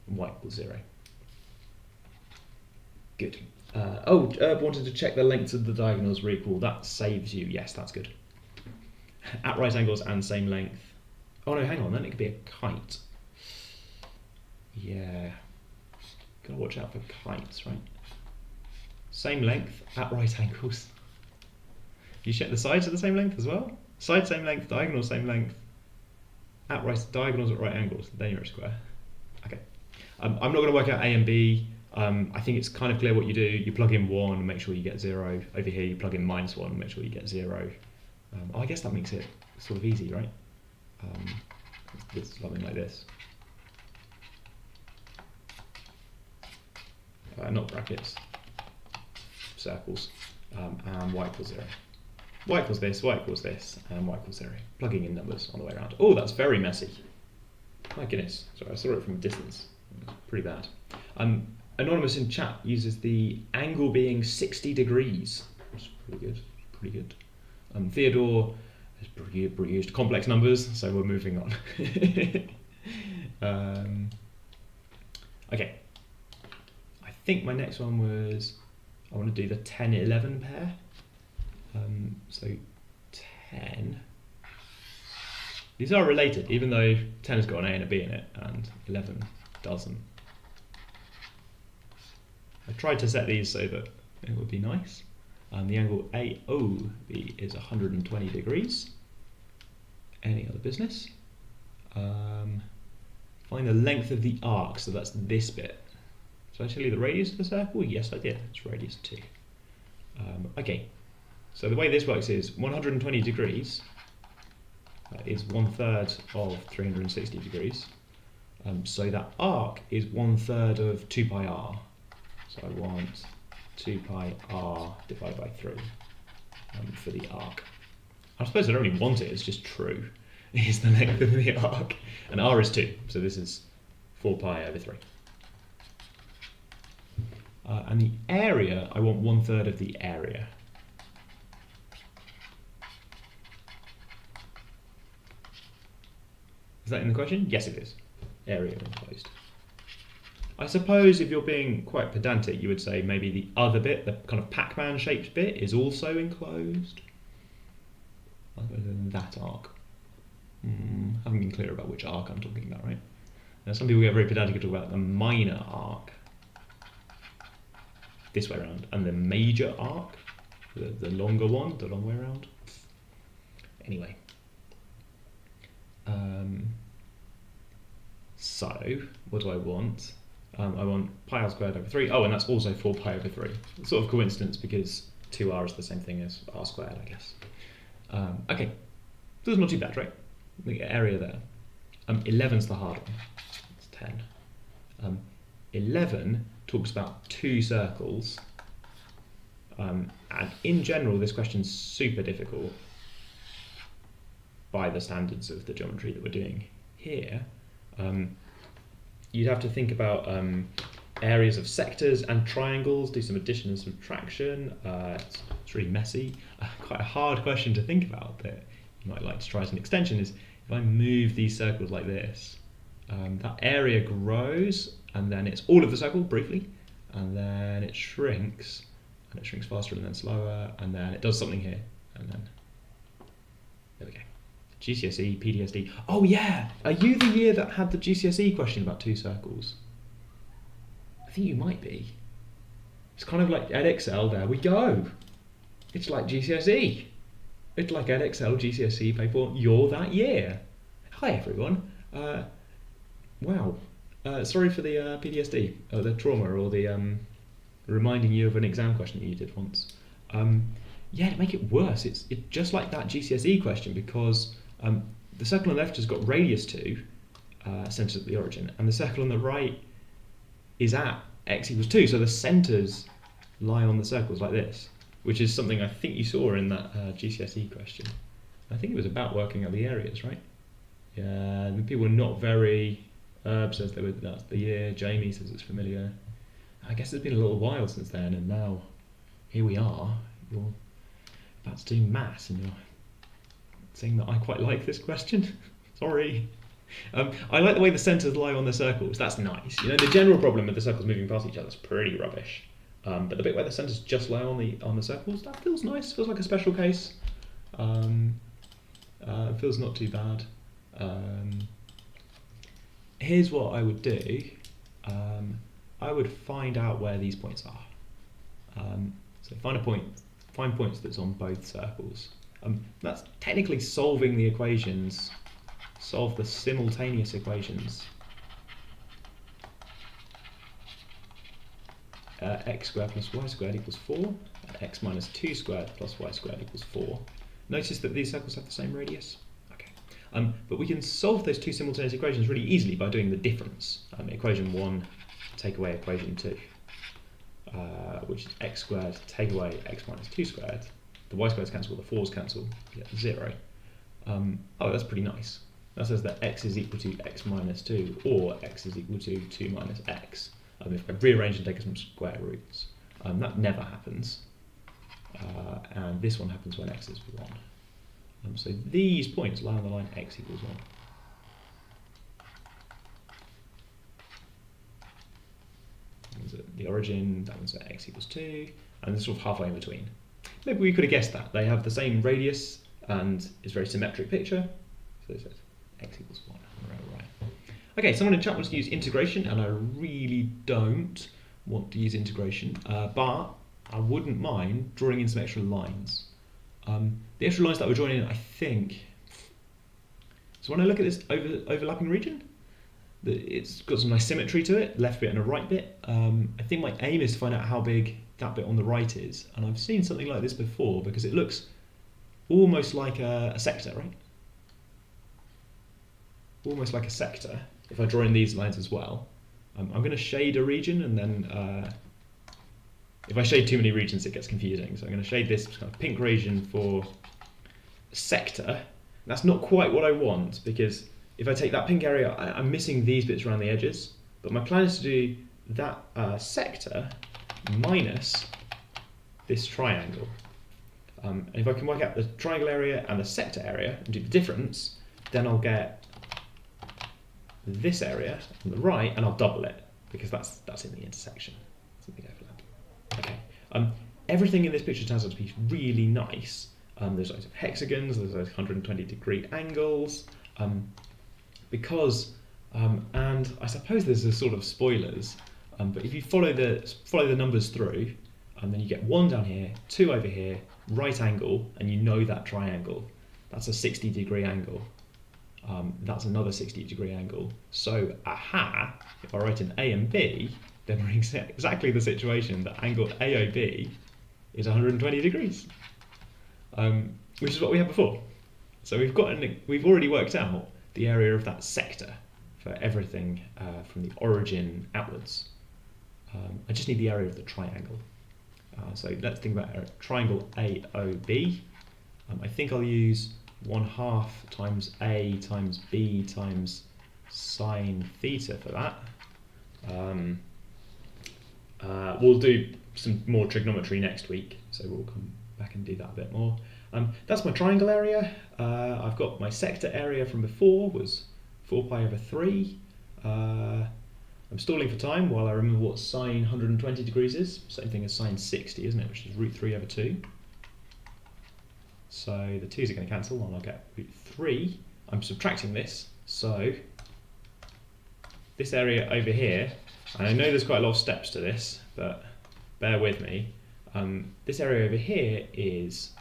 Y = 0. Good. Herb wanted to check the lengths of the diagonals were equal. That saves you. Yes, that's good. At right angles and same length. Oh no, hang on, then it could be a kite. Yeah. Gotta watch out for kites, right? Same length at right angles. You check the sides are the same length as well? Side same length, diagonal same length. At right diagonals at right angles, then you're a square. Okay. I'm not going to work out A and B. I think it's kind of clear what you do. You plug in 1, make sure you get 0. Over here you plug in -1, make sure you get 0. I guess that makes it sort of easy, right? It's something like this. Not brackets, circles, and y equals 0. Y equals this, y equals this, and y equals 0. Plugging in numbers on the way around. Oh, that's very messy. My goodness. Sorry, I saw it from a distance. Pretty bad. Anonymous in chat uses the angle being 60 degrees. That's pretty good. Pretty good. Theodore has used complex numbers, so we're moving on. Okay. I think my next one was I want to do the 10-11 pair. So 10. These are related, even though 10 has got an A and a B in it, and 11 doesn't. I tried to set these so that it would be nice. The angle AOB is 120 degrees. Any other business? Find the length of the arc, so that's this bit. Did I tell you the radius of the circle? Yes, I did. It's radius 2. Okay, so the way this works is 120 degrees is 1/3 of 360 degrees. So that arc is 1/3 of 2 pi r. So I want 2 pi r divided by 3 for the arc. I suppose I don't really want it, it's just true. Is the length of the arc. And r is 2, so this is 4 pi over 3. And the area, I want 1/3 of the area. Is that in the question? Yes, it is. Area enclosed. I suppose if you're being quite pedantic, you would say maybe the other bit, the kind of Pac-Man shaped bit, is also enclosed. Other than that arc. I haven't been clear about which arc I'm talking about, right? Now, some people get very pedantic and talk about the minor arc, this way around, and the major arc, the longer one, the long way around. Anyway. So, what do I want? I want pi r squared over 3. Oh, and that's also 4 pi over 3. It's sort of coincidence because 2r is the same thing as r squared, I guess. Okay, so it's not too bad, right? The area there. 11's the hard one. It's 10. 11 talks about 2 circles. And in general, this question's super difficult by the standards of the geometry that we're doing here. You'd have to think about areas of sectors and triangles, do some addition and subtraction. It's really messy. Quite a hard question to think about that you might like to try as an extension is if I move these circles like this, that area grows and then it's all of the circle briefly, and then it shrinks, and it shrinks faster and then slower, and then it does something here, and then there we go. GCSE, PDSD. Oh yeah! Are you the year that had the GCSE question about 2 circles? I think you might be. It's kind of like Edexcel, there we go. It's like GCSE. It's like Edexcel, GCSE, paper 1. You're that year. Hi everyone. Wow. Sorry for the PTSD, the trauma, or the reminding you of an exam question that you did once. Yeah, to make it worse, it's just like that GCSE question because the circle on the left has got radius 2, centre at the origin, and the circle on the right is at x equals 2, so the centres lie on the circles like this, which is something I think you saw in that GCSE question. I think it was about working out the areas, right? Yeah, and people were not very... Herb says that's the year, Jamie says it's familiar. I guess it's been a little while since then, and now here we are. You're about to do maths, and you're saying that I quite like this question. Sorry. I like the way the centres lie on the circles. That's nice. You know, the general problem with the circles moving past each other is pretty rubbish. But the bit where the centres just lie on the circles, that feels nice. Feels like a special case. Feels not too bad. Here's what I would do. I would find out where these points are. So find points that's on both circles. That's technically solving the equations, solve the simultaneous equations. X squared plus y squared equals 4, x minus 2 squared plus y squared equals 4. Notice that these circles have the same radius. Okay, but we can solve those two simultaneous equations really easily by doing the difference. Equation 1, take away equation 2, which is x squared, take away x minus 2 squared. The y squareds cancel, the 4's cancel, you get 0. Oh, that's pretty nice. That says that x is equal to x minus 2, or x is equal to 2 minus x. If I rearrange and take some square roots. That never happens. And this one happens when x is 1. So these points lie on the line x equals 1. That one's at the origin, that one's at x equals 2, and they're sort of halfway in between. Maybe we could have guessed that. They have the same radius and it's a very symmetric picture. So it says x equals 1. Right. Okay, someone in chat wants to use integration, and I really don't want to use integration, but I wouldn't mind drawing in some extra lines. The extra lines that we're drawing in, I think, so when I look at this overlapping region, it's got some nice symmetry to it, left bit and a right bit. I think my aim is to find out how big that bit on the right is, and I've seen something like this before because it looks almost like a sector, right? Almost like a sector. If I draw in these lines as well, I'm going to shade a region, and then if I shade too many regions it gets confusing, so I'm going to shade this kind of pink region for a sector. That's not quite what I want, because if I take that pink area, I'm missing these bits around the edges, but my plan is to do that sector minus this triangle. And if I can work out the triangle area and the sector area and do the difference, then I'll get this area on the right, and I'll double it because that's in the intersection. It's in the overlap. Okay. Everything in this picture turns out to be really nice. There's loads of hexagons. There's those 120-degree angles. And I suppose there's a sort of spoilers. But if you follow the numbers through, then you get 1 down here, 2 over here, right angle, and you know that triangle. That's a 60-degree angle. That's another 60-degree angle. So, aha, if I write in A and B, then we're exactly the situation that angle AOB is 120 degrees, which is what we had before. So we've already worked out the area of that sector for everything from the origin outwards. I just need the area of the triangle. So let's think about triangle AOB. I think I'll use 1/2 times A times B times sine theta for that. We'll do some more trigonometry next week, so we'll come back and do that a bit more. That's my triangle area. I've got my sector area from before was 4 pi over 3. I'm stalling for time while I remember what sine 120 degrees is. Same thing as sine 60, isn't it? Which is root 3 over 2. So the 2's are going to cancel, and I'll get root 3. I'm subtracting this, so this area over here, and I know there's quite a lot of steps to this, but bear with me. This area over here is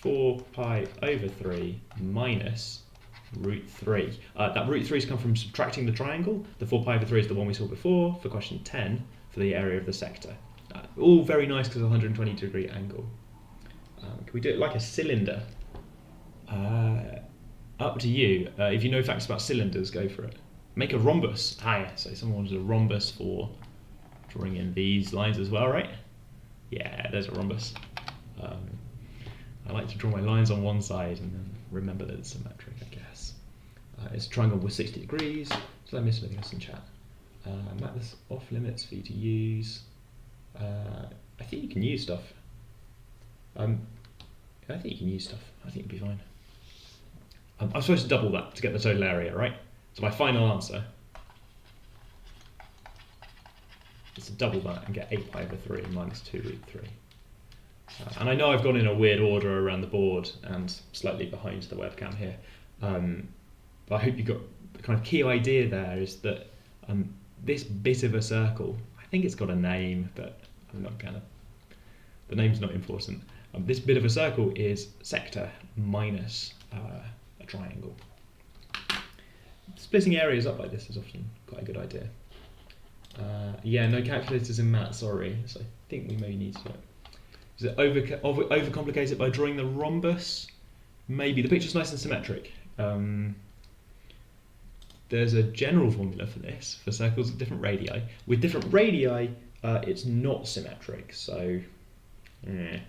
4 pi over 3 minus root 3. That root 3's come from subtracting the triangle. The 4 pi over 3 is the one we saw before for question 10 for the area of the sector. All very nice because of 120 degree angle. Can we do it like a cylinder? Up to you. If you know facts about cylinders, go for it. Make a rhombus. Yeah, so someone wants a rhombus for drawing in these lines as well, right? Yeah, there's a rhombus. I like to draw my lines on one side and then remember that it's symmetric, I guess. It's a triangle with 60 degrees. Did I miss anything else in chat? Mat this off limits for you to use. I think you can use stuff. I think you can use stuff. I think it'll be fine. I'm supposed to double that to get the total area, right? So my final answer is to double that and get 8 pi over 3 minus 2 root 3. And I know I've gone in a weird order around the board and slightly behind the webcam here, but I hope you got the kind of key idea there is that This bit of a circle, I think it's got a name, but I'm not gonna. The name's not important. This bit of a circle is sector minus a triangle. Splitting areas up like this is often quite a good idea. Yeah, no calculators in math, sorry. So I think we may need to. Is it overcomplicate it by drawing the rhombus? Maybe. The picture's nice and symmetric. There's a general formula for this, for circles at different radii. With different radii, it's not symmetric, so you're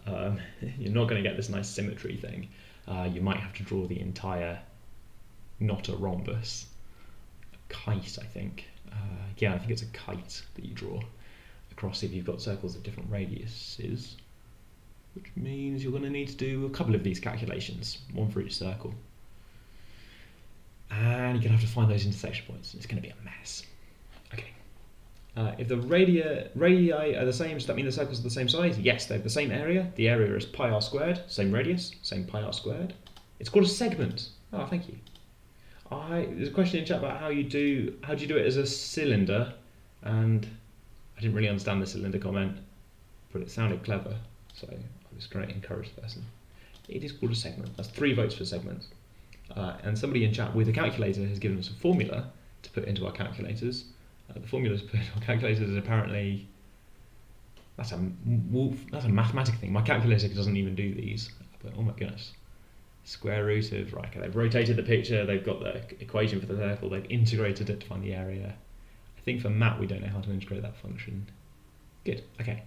not going to get this nice symmetry thing. You might have to draw the entire, not a rhombus, a kite, I think. Yeah, I think it's a kite that you draw across if you've got circles of different radiuses, which means you're going to need to do a couple of these calculations, one for each circle. And you're going to have to find those intersection points. It's going to be a mess. Okay. If the radii are the same, does that mean the circles are the same size? Yes, they're the same area. The area is pi r squared, same radius, same pi r squared. It's called a segment. Oh, thank you. There's a question in chat about how do you do it as a cylinder, and I didn't really understand the cylinder comment, but it sounded clever, so I was going to encourage the person. It is called a segment. That's 3 votes for segment. And somebody in chat with a calculator has given us a formula to put into our calculators. The formula to put into our calculators is apparently, that's a mathematic thing. My calculator doesn't even do these, but oh my goodness. Square root of, right, okay, they've rotated the picture, they've got the equation for the circle, they've integrated it to find the area. I think for MAT we don't know how to integrate that function. Good, okay.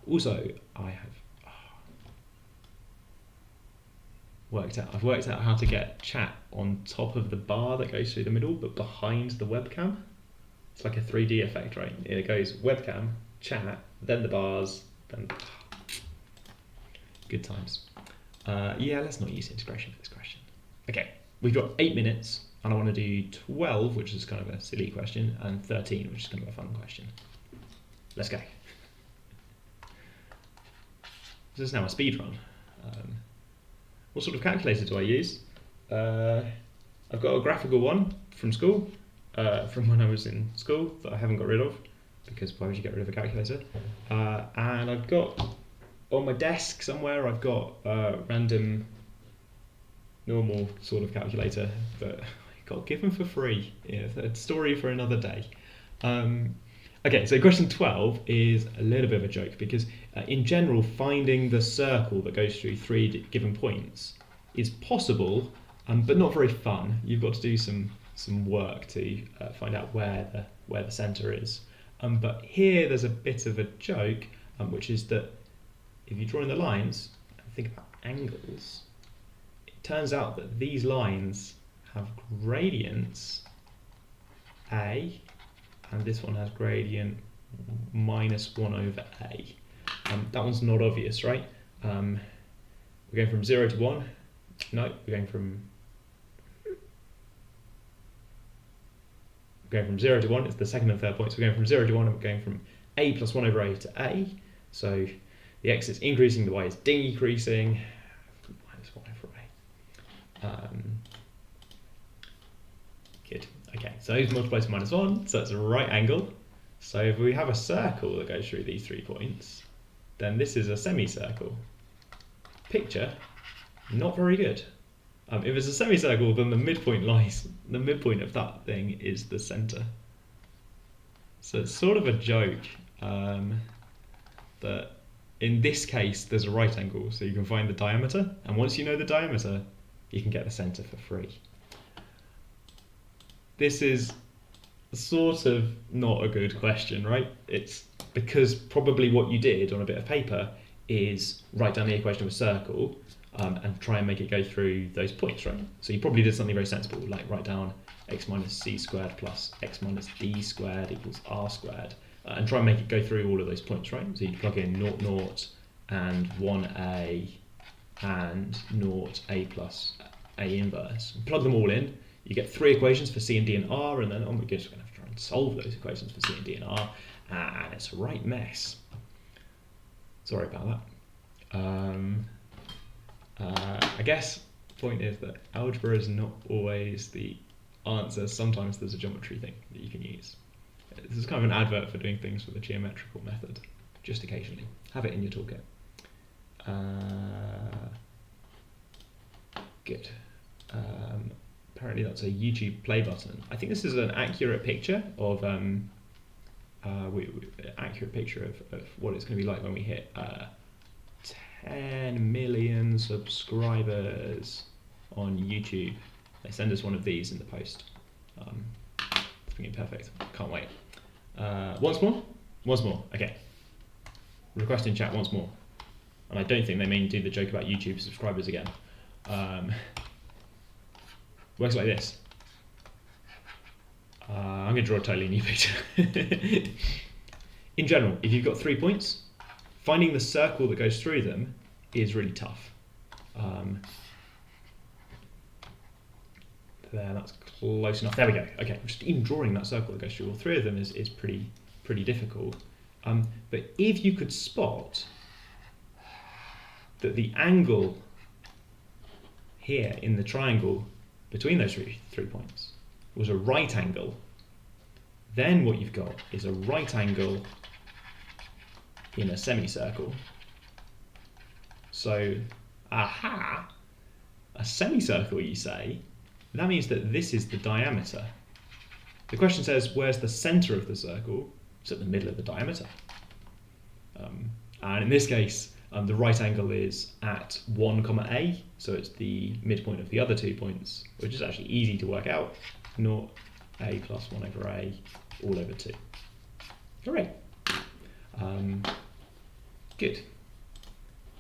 Also, I have I've worked out how to get chat on top of the bar that goes through the middle, but behind the webcam. It's like a 3D effect, right? It goes webcam, chat, then the bars, then good times. Yeah, let's not use integration for this question. Okay, we've got 8 minutes, and I want to do 12, which is kind of a silly question, and 13, which is kind of a fun question. Let's go. This is now a speed run. What sort of calculator do I use? I've got a graphical one from school, from when I was in school, that I haven't got rid of, because why would you get rid of a calculator? And I've got, on my desk somewhere, I've got a random, normal sort of calculator that I got given for free. Yeah, a story for another day. Okay, so question 12 is a little bit of a joke, because in general, finding the circle that goes through 3 given points is possible, but not very fun. You've got to do some work to find out where the centre is. But here there's a bit of a joke, which is that if you draw in the lines and think about angles, it turns out that these lines have gradients A, and this one has gradient minus 1 over A. That one's not obvious, right? We're going from 0 to 1. No, we're going from 0 to 1. It's the second and third points. We're going from 0 to 1, and we're going from A plus 1 over A to A. So the x is increasing, the y is decreasing. Minus 1 over A. Good. Okay, so those multiply to minus 1, so it's a right angle. So if we have a circle that goes through these 3 points, then this is a semicircle. Picture, not very good. If it's a semicircle, then the midpoint of that thing is the centre. So it's sort of a joke that in this case there's a right angle, so you can find the diameter, and once you know the diameter, you can get the centre for free. This is sort of not a good question, right? It's because probably what you did on a bit of paper is write down the equation of a circle and try and make it go through those points, right? So you probably did something very sensible, like write down x minus c squared plus x minus d squared equals r squared, and try and make it go through all of those points, right? So you plug in 0, 0, and 1a, and 0, a plus a inverse. And plug them all in. You get 3 equations for C and D and R, and then, oh my goodness, we're going to have to try and solve those equations for C and D and R, and it's a right mess. Sorry about that. I guess the point is that algebra is not always the answer, sometimes there's a geometry thing that you can use. This is kind of an advert for doing things with a geometrical method, just occasionally. Have it in your toolkit. Good. Apparently that's a YouTube play button. I think this is an accurate picture of accurate picture of what it's going to be like when we hit 10 million subscribers on YouTube. They send us one of these in the post. It's going to be perfect. Can't wait. Once more? Once more. Okay. Request in chat once more. And I don't think they mean do the joke about YouTube subscribers again. Works like this. I'm going to draw a totally new picture. In general, if you've got 3 points, finding the circle that goes through them is really tough. There, that's close enough. There we go. Okay, just even drawing that circle that goes through all 3 of them is pretty difficult. But if you could spot that the angle here in the triangle between those three points was a right angle, then what you've got is a right angle in a semicircle. So, aha, a semicircle, you say, that means that this is the diameter. The question says, where's the center of the circle? It's at the middle of the diameter. And in this case, the right angle is at 1, A, so it's the midpoint of the other 2 points, which is actually easy to work out. 0, A plus 1 over A, all over 2. Hooray. Good.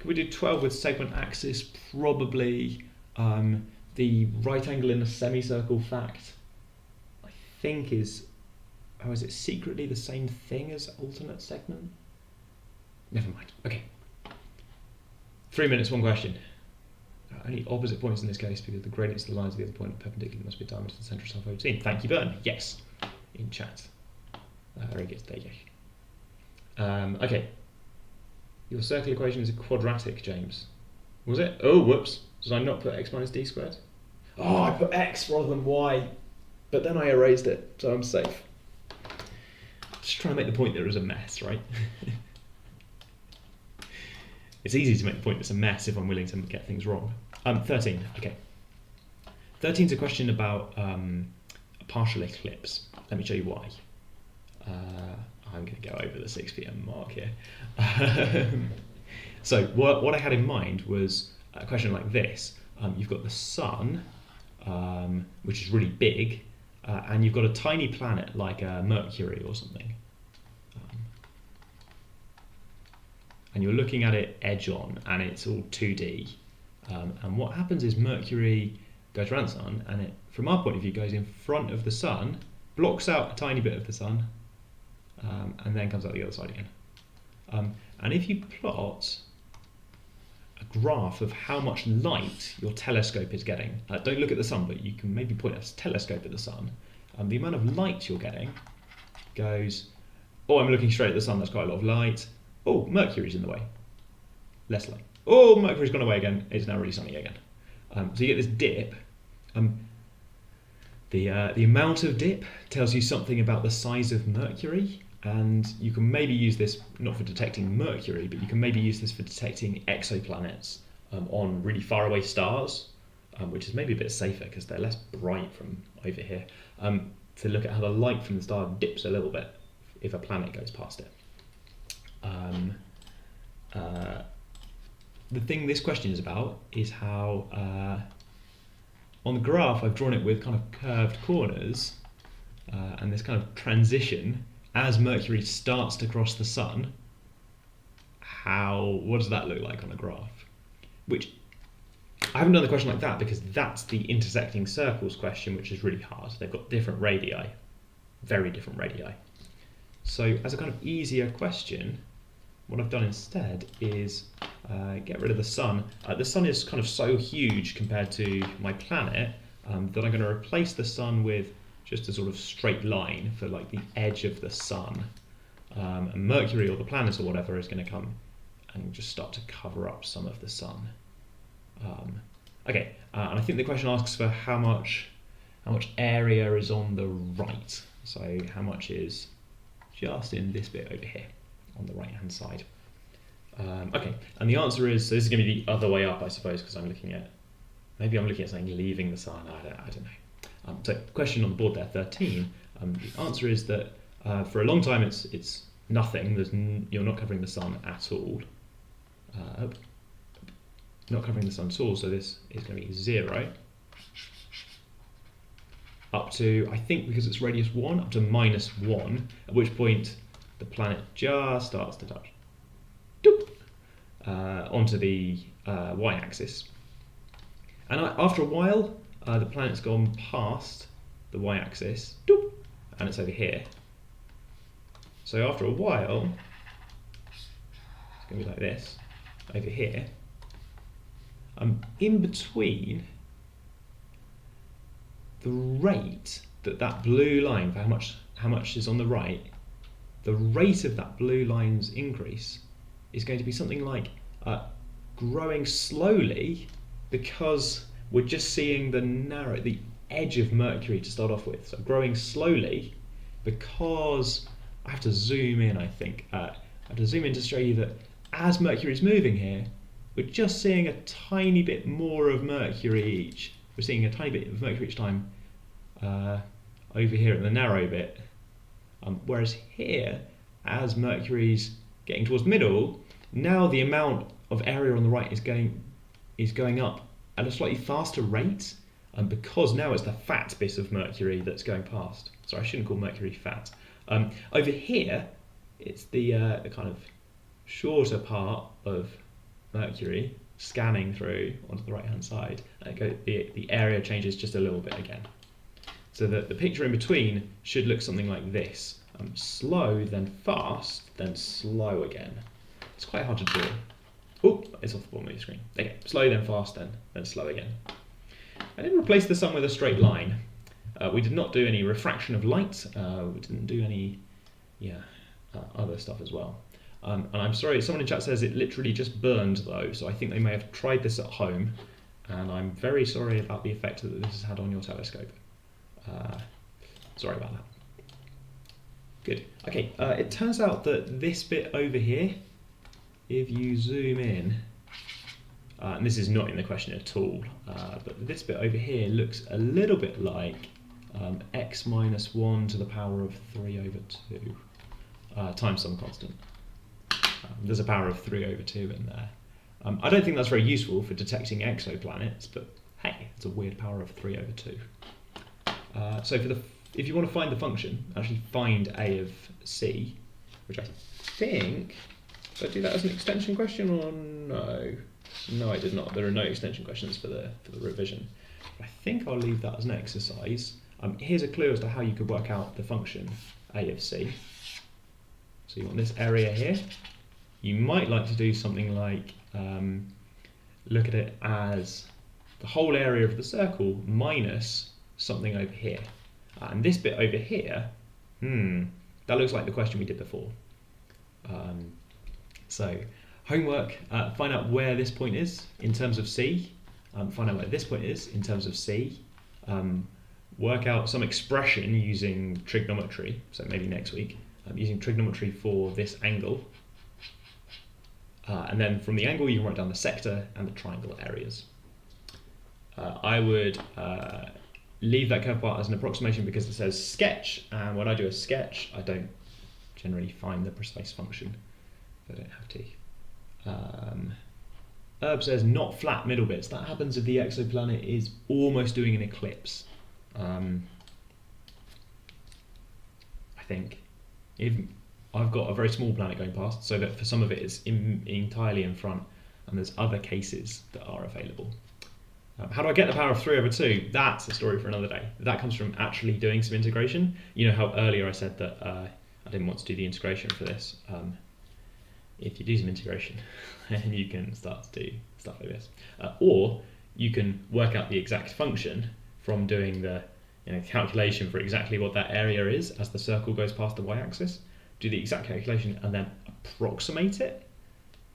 Can we do 12 with segment axis? Probably. The right angle in a semicircle fact, I think is, oh, is it secretly the same thing as alternate segment? Never mind. Okay. 3 minutes, 1 question. Only opposite points in this case because the gradients of the lines of the other point are perpendicular must be diameter to the centre of self-obscene. Thank you, Bern. Yes, in chat. Very good. There you go. Okay. Your circle equation is a quadratic, James. Was it? Oh, whoops. Did I not put x minus d squared? Oh, I put x rather than y, but then I erased it, so I'm safe. Just trying to make the point that it was a mess, right? It's easy to make the point it's a mess if I'm willing to get things wrong. 13, okay. 13's a question about a partial eclipse. Let me show you why. I'm going to go over the 6 PM mark here. So what I had in mind was a question like this. You've got the sun, which is really big, and you've got a tiny planet like Mercury or something. And you're looking at it edge on, and it's all 2D. And what happens is Mercury goes around the sun, and it, from our point of view, goes in front of the sun, blocks out a tiny bit of the sun, and then comes out the other side again. And if you plot a graph of how much light your telescope is getting, don't look at the sun, but you can maybe point a telescope at the sun, the amount of light you're getting goes, oh, I'm looking straight at the sun, that's quite a lot of light. Oh, Mercury's in the way. Less light. Oh, Mercury's gone away again. It's now really sunny again. So you get this dip. The amount of dip tells you something about the size of Mercury, and you can maybe use this not for detecting Mercury, but you can maybe use this for detecting exoplanets on really far away stars, which is maybe a bit safer because they're less bright from over here. To look at how the light from the star dips a little bit if a planet goes past it. The thing this question is about is how on the graph I've drawn it with kind of curved corners and this kind of transition as Mercury starts to cross the sun. What does that look like on a graph? Which I haven't done the question like that because that's the intersecting circles question, which is really hard. They've got different radii, very different radii. So as a kind of easier question, what I've done instead is get rid of the sun. The sun is kind of so huge compared to my planet that I'm going to replace the sun with just a sort of straight line for like the edge of the sun. And Mercury or the planet or whatever is going to come and just start to cover up some of the sun. Okay, and I think the question asks for how much how much area is on the right. So how much is just in this bit over here on the right hand side. Okay, and the answer is, so this is going to be the other way up, I suppose, because maybe I'm looking at something leaving the sun, I don't know. So question on the board there, 13, the answer is that for a long time it's nothing, you're not covering the sun at all. Not covering the sun at all, so this is going to be 0. Up to, I think because it's radius 1, up to -1, at which point the planet just starts to touch. Onto the y-axis. And after a while, the planet's gone past the y-axis, and it's over here. So after a while, it's going to be like this, over here. In between, the rate that blue line, for how much is on the right, the rate of that blue line's increase is going to be something like growing slowly, because we're just seeing the edge of Mercury to start off with. So growing slowly, because I have to zoom in, I think. I have to zoom in to show you that as Mercury's moving here, we're just seeing a tiny bit more of Mercury each. We're seeing a tiny bit of Mercury each time over here in the narrow bit. Whereas here, as Mercury's getting towards the middle, now the amount of area on the right is going up at a slightly faster rate, because now it's the fat bit of Mercury that's going past. Sorry, I shouldn't call Mercury fat. Over here, it's the kind of shorter part of Mercury scanning through onto the right hand side. The area changes just a little bit again. So that the picture in between should look something like this. Slow, then fast, then slow again. It's quite hard to draw. Oh, it's off the bottom of the screen. Okay, slow, then fast, then slow again. I didn't replace the sun with a straight line. We did not do any refraction of light. We didn't do any other stuff as well. And I'm sorry, someone in chat says it literally just burned though, so I think they may have tried this at home, and I'm very sorry about the effect that this has had on your telescope. Sorry about that. Good. Okay, it turns out that this bit over here, if you zoom in, and this is not in the question at all, but this bit over here looks a little bit like x minus 1 to the power of 3 over 2 times some constant. There's a power of 3 over 2 in there. I don't think that's very useful for detecting exoplanets, but hey, it's a weird power of 3 over 2. So if you want to find the function, actually find a of c, which I think, did I do that as an extension question or no? No, I did not. There are no extension questions for the revision. But I think I'll leave that as an exercise. Here's a clue as to how you could work out the function a of c. So you want this area here. You might like to do something like look at it as the whole area of the circle minus something over here. And this bit over here, that looks like the question we did before. So homework, find out where this point is in terms of C, find out where this point is in terms of C, work out some expression using trigonometry, so maybe next week, using trigonometry for this angle. And then from the angle you can write down the sector and the triangle areas. I would leave that curve part as an approximation because it says sketch, and when I do a sketch I don't generally find the precise function if I don't have to. Herb says not flat middle bits. That happens if the exoplanet is almost doing an eclipse. I think if I've got a very small planet going past, so that for some of it it's entirely in front, and there's other cases that are available. How do I get the power of 3 over 2? That's a story for another day. That comes from actually doing some integration. You know how earlier I said that I didn't want to do the integration for this. If you do some integration, then you can start to do stuff like this. Or you can work out the exact function from doing the calculation for exactly what that area is as the circle goes past the y-axis. Do the exact calculation and then approximate it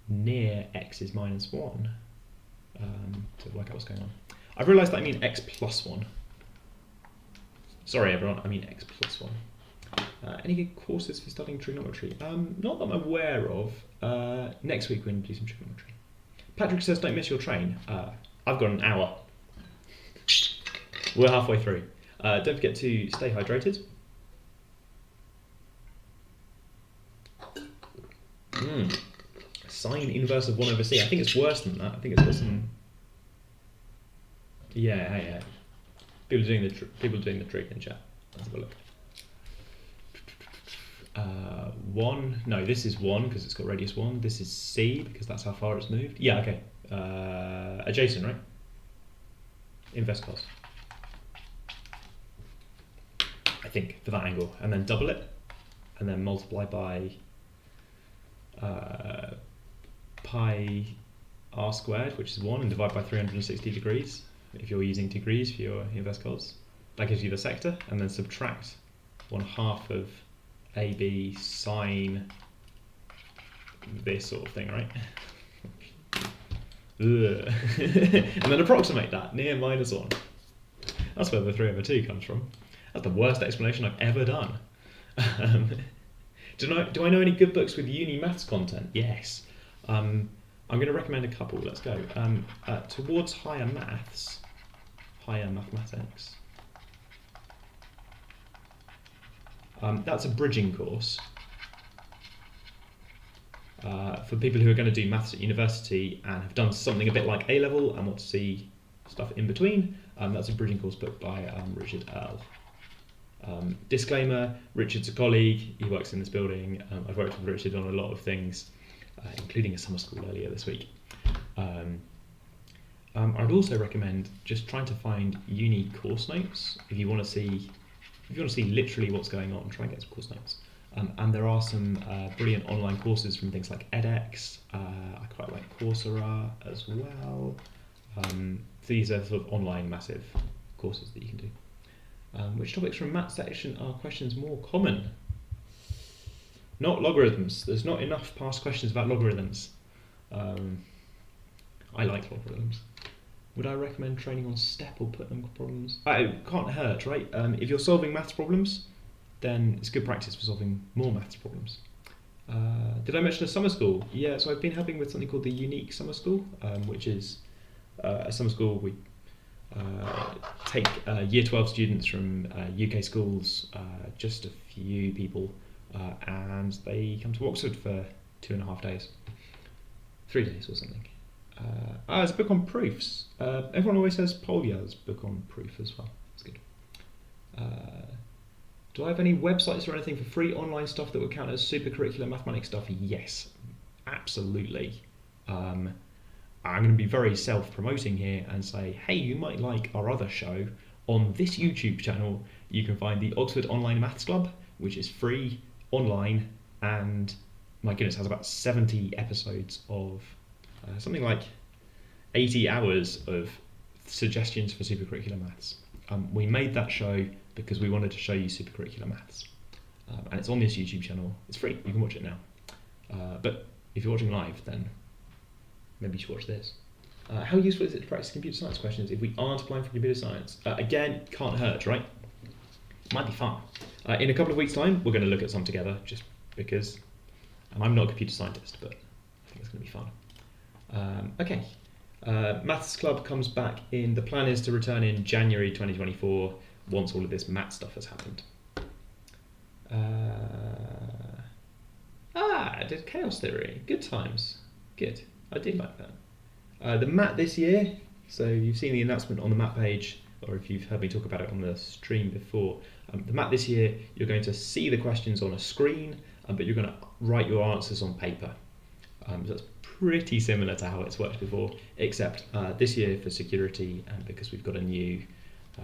near x is minus 1 to work out what's going on. I've realised that I mean x plus 1. Sorry everyone, I mean x plus 1. Any good courses for studying trigonometry? Not that I'm aware of. Next week we're going to do some trigonometry. Patrick says don't miss your train. I've got an hour. We're halfway through. Don't forget to stay hydrated. Sine inverse of 1 over c. I think it's worse than that. I think it's got some... Yeah. People are doing the trig in chat. Let's have a look. 1. No, this is 1 because it's got radius 1. This is c because that's how far it's moved. Yeah, okay. Adjacent, right? Inverse cos. I think for that angle, and then double it, and then multiply by pi r squared, which is 1, and divide by 360 degrees if you're using degrees for your inverse cos. That gives you the sector, and then subtract 1/2 of AB sine this sort of thing, right? And then approximate that near -1. That's where the 3 over 2 comes from. That's the worst explanation I've ever done. Do I know any good books with uni maths content? Yes. I'm going to recommend a couple. Let's go. Towards Higher Maths, Higher Mathematics. That's a bridging course for people who are going to do maths at university and have done something a bit like A-level and want to see stuff in between. That's a bridging course book by Richard Earl. Disclaimer, Richard's a colleague, he works in this building. I've worked with Richard on a lot of things, including a summer school earlier this week. I'd also recommend just trying to find uni course notes if you want to see literally what's going on. Try and get some course notes. And there are some brilliant online courses from things like edX. I quite like Coursera as well. These are sort of online massive courses that you can do. Which topics from math section are questions more common? Not logarithms. There's not enough past questions about logarithms. I like logarithms. Would I recommend training on step or Putnam problems? It can't hurt, right? If you're solving maths problems, then it's good practice for solving more maths problems. Did I mention a summer school? Yeah, so I've been helping with something called the Unique Summer School, which is a summer school we take Year 12 students from UK schools, just a few people, and they come to Oxford for 2.5 days. 3 days or something. It's a book on proofs. Everyone always says Polya's book on proof as well. It's good. Do I have any websites or anything for free online stuff that would count as supercurricular mathematics stuff? Yes, absolutely. I'm going to be very self-promoting here and say, hey, you might like our other show. On this YouTube channel, you can find the Oxford Online Maths Club, which is free, online, and my goodness, has about 70 episodes of something like 80 hours of suggestions for supercurricular maths. We made that show because we wanted to show you supercurricular maths. And it's on this YouTube channel. It's free, you can watch it now. But if you're watching live, then maybe you should watch this. How useful is it to practice computer science questions if we aren't applying for computer science? Again, can't hurt, right? Might be fun. In a couple of weeks' time, we're going to look at some together, just because I'm not a computer scientist, but I think it's going to be fun. Okay. Maths Club comes back the plan is to return in January 2024, once all of this math stuff has happened. I did chaos theory. Good times. Good. I did like that. The MAT this year, so you've seen the announcement on the MAT page, or if you've heard me talk about it on the stream before, the MAT this year, you're going to see the questions on a screen, but you're going to write your answers on paper. So that's pretty similar to how it's worked before, except this year for security, and because we've got a new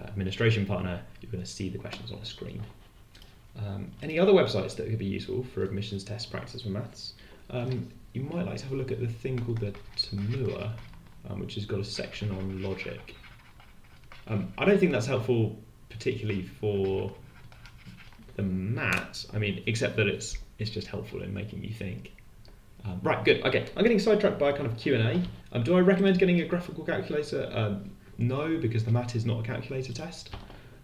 administration partner, you're going to see the questions on a screen. Any other websites that could be useful for admissions test practice for maths? You might like to have a look at the thing called the Tamua, which has got a section on logic. I don't think that's helpful particularly for the maths, except that it's just helpful in making you think. Right, good. Okay, I'm getting sidetracked by a kind of Q&A. Do I recommend getting a graphical calculator? No, because the MAT is not a calculator test.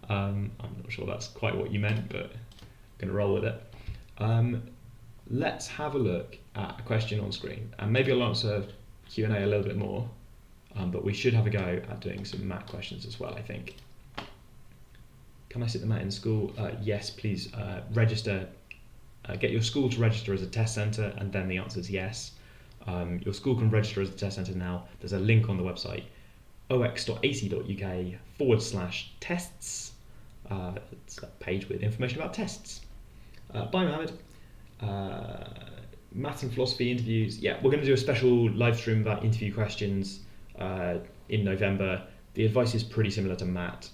I'm not sure that's quite what you meant, but I'm going to roll with it. Let's have a look at a question on screen, and maybe I'll answer Q&A a little bit more, but we should have a go at doing some math questions as well, I think. Can I sit the mat in school? Yes, please register. Get your school to register as a test centre, and then the answer is yes. Your school can register as a test centre now. There's a link on the website, ox.ac.uk/tests. It's a page with information about tests. Bye, Mohammed. Maths and philosophy interviews. Yeah, we're going to do a special live stream about interview questions in November. The advice is pretty similar to Matt.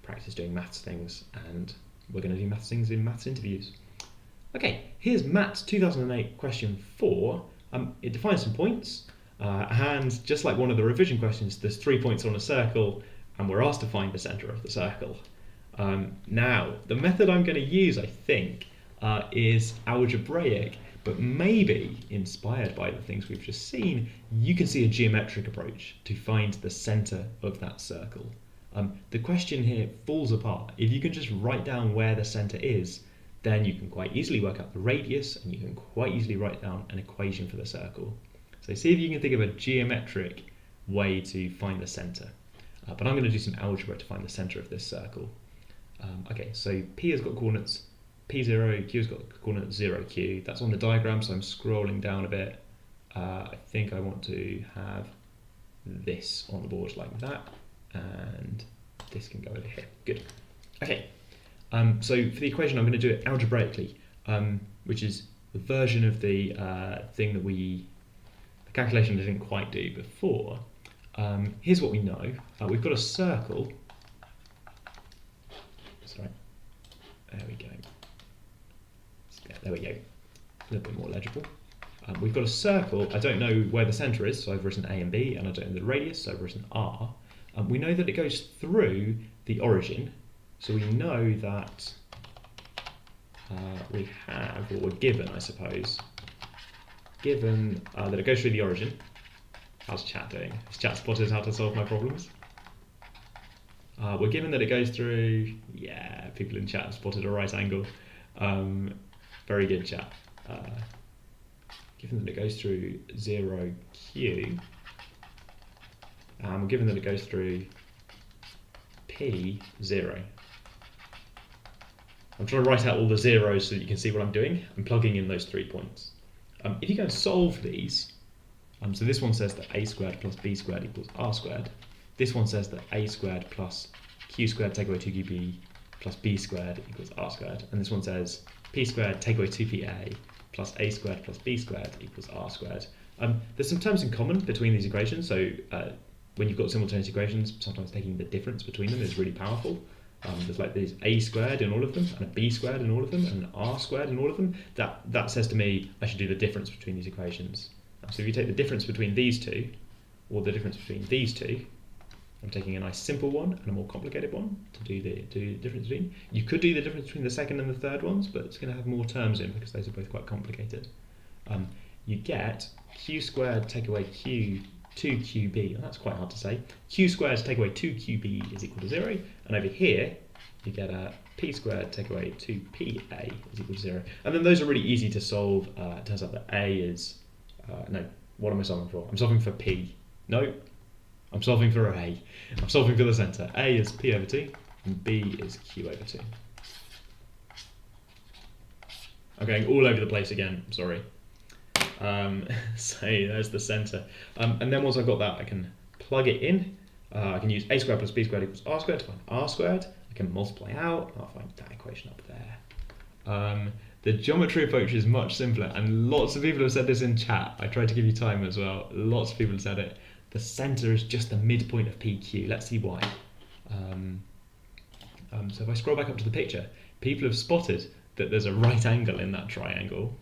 Practice doing maths things, and we're going to do maths things in maths interviews. Okay, here's Matt's 2008 question 4. It defines some points, and just like one of the revision questions, there's 3 points on a circle, and we're asked to find the centre of the circle. Now, the method I'm going to use, I think, is algebraic, but maybe inspired by the things we've just seen, you can see a geometric approach to find the centre of that circle. The question here falls apart. If you can just write down where the centre is, then you can quite easily work out the radius, and you can quite easily write down an equation for the circle. So see if you can think of a geometric way to find the centre. But I'm going to do some algebra to find the centre of this circle. Okay, so P has got coordinates P0, Q has got coordinates 0, Q. That's on the diagram, so I'm scrolling down a bit. I think I want to have this on the board like that, and this can go over here. Good. Okay, so for the equation I'm going to do it algebraically, which is the version of the thing that the calculation I didn't quite do before. Here's what we know. We've got a circle. Sorry. There we go. There we go. A little bit more legible. We've got a circle. I don't know where the centre is, so I've written A and B, and I don't know the radius, so I've written R. We know that it goes through the origin, so we know that we have, or we're given, I suppose, given that it goes through the origin. How's chat doing? Has chat spotted how to solve my problems? We're given that it goes through, yeah, people in chat have spotted a right angle. Very good, chat. Given that it goes through 0Q, we're given that it goes through P0. I'm trying to write out all the zeros so that you can see what I'm doing. I'm plugging in those 3 points. If you go and solve these, so this one says that a squared plus b squared equals r squared. This one says that a squared plus q squared take away 2qb plus b squared equals r squared. And this one says p squared take away 2pa plus a squared plus b squared equals r squared. There's some terms in common between these equations, so when you've got simultaneous equations, sometimes taking the difference between them is really powerful. There's like these a squared in all of them, and a b squared in all of them, and an r squared in all of them. That says to me I should do the difference between these equations. So if you take the difference between these two, or the difference between these two, I'm taking a nice simple one and a more complicated one to do the difference between. You could do the difference between the second and the third ones, but it's going to have more terms in because those are both quite complicated. You get q squared take away q 2qb, and that's quite hard to say. Q squared take away 2qb is equal to 0, and over here you get a p squared take away 2pa is equal to 0. And then those are really easy to solve. It turns out that a is, no, what am I solving for? I'm solving for p. No, I'm solving for a. I'm solving for the centre. A is p over 2, and b is q over 2. I'm going all over the place again, I'm sorry. So there's the centre. And then once I've got that, I can plug it in. I can use a squared plus b squared equals r squared to find r squared. I can multiply out, I'll find that equation up there. The geometry approach is much simpler, and lots of people have said this in chat. I tried to give you time as well. Lots of people have said it. The centre is just the midpoint of PQ. Let's see why. So if I scroll back up to the picture, people have spotted that there's a right angle in that triangle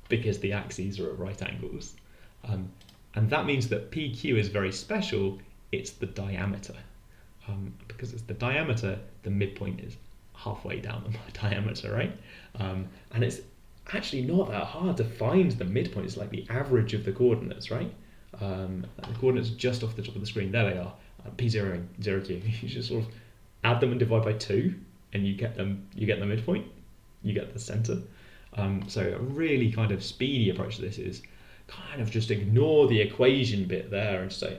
because the axes are at right angles. And that means that PQ is very special. It's the diameter. Because it's the diameter, the midpoint is halfway down the diameter, right? And it's actually not that hard to find the midpoint. It's like the average of the coordinates, right? The coordinates just off the top of the screen. There they are. P0 and 0Q. You just sort of add them and divide by 2, and you get the midpoint, you get the centre. So a really kind of speedy approach to this is kind of just ignore the equation bit there and say,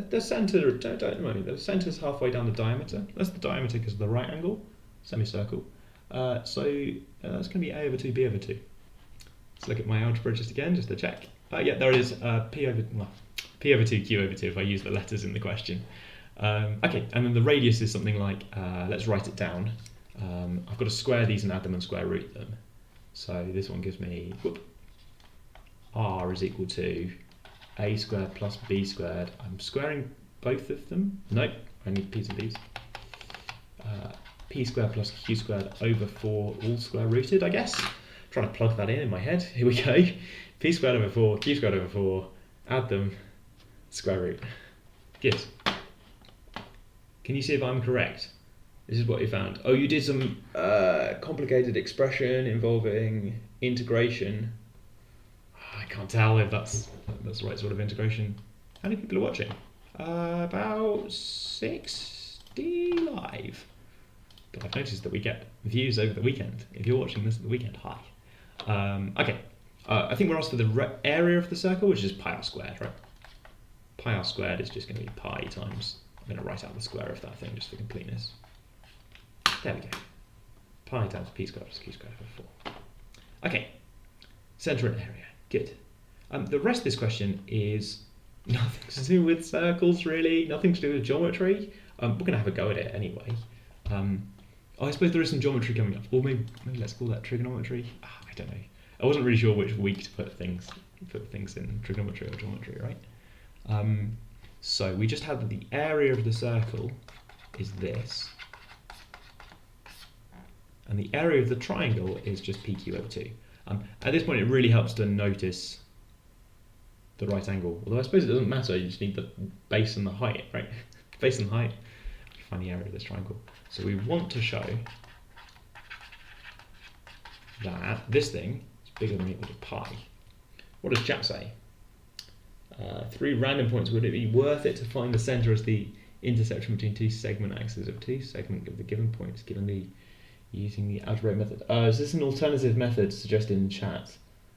the centre, don't worry, the centre's halfway down the diameter. That's the diameter because of the right angle, semicircle. That's going to be A over 2, B over 2. Let's look at my algebra just again, just to check. Yeah, there it is, P over 2, Q over 2 if I use the letters in the question. Okay, and then the radius is something like, let's write it down. I've got to square these and add them and square root them. So this one gives me, r is equal to a squared plus b squared. I'm squaring both of them. Nope, I need p's and b's. P squared plus q squared over 4 all square rooted, I guess. Trying to plug that in my head. Here we go. P squared over 4, q squared over 4, add them, square root. Good. Can you see if I'm correct? This is what you found. Oh, you did some complicated expression involving integration. I can't tell if that's the right sort of integration. How many people are watching? About 60 live. But I've noticed that we get views over the weekend. If you're watching this at the weekend, hi. Okay, I think we're asked for the area of the circle, which is pi r squared, right? Pi r squared is just going to be pi times, I'm going to write out the square of that thing just for completeness. There we go. Pi times p squared plus q squared over 4. Okay, centre and area, good. The rest of this question is nothing to do with circles really, nothing to do with geometry. We're going to have a go at it anyway. I suppose there is some geometry coming up, or maybe let's call that trigonometry. I don't know. I wasn't really sure which week to put things in, trigonometry or geometry, right? So we just had that the area of the circle is this, and the area of the triangle is just PQ over 2. At this point, it really helps to notice the right angle. Although I suppose it doesn't matter. You just need the base and the height, right? Base and height. Find the area of this triangle. So we want to show that this thing is bigger than or equal to pi. What does chat say? 3 random points. Would it be worth it to find the centre as the intersection between 2 segment axes of 2 segment of the given points, given the using the algebraic method? Is this an alternative method suggested in chat?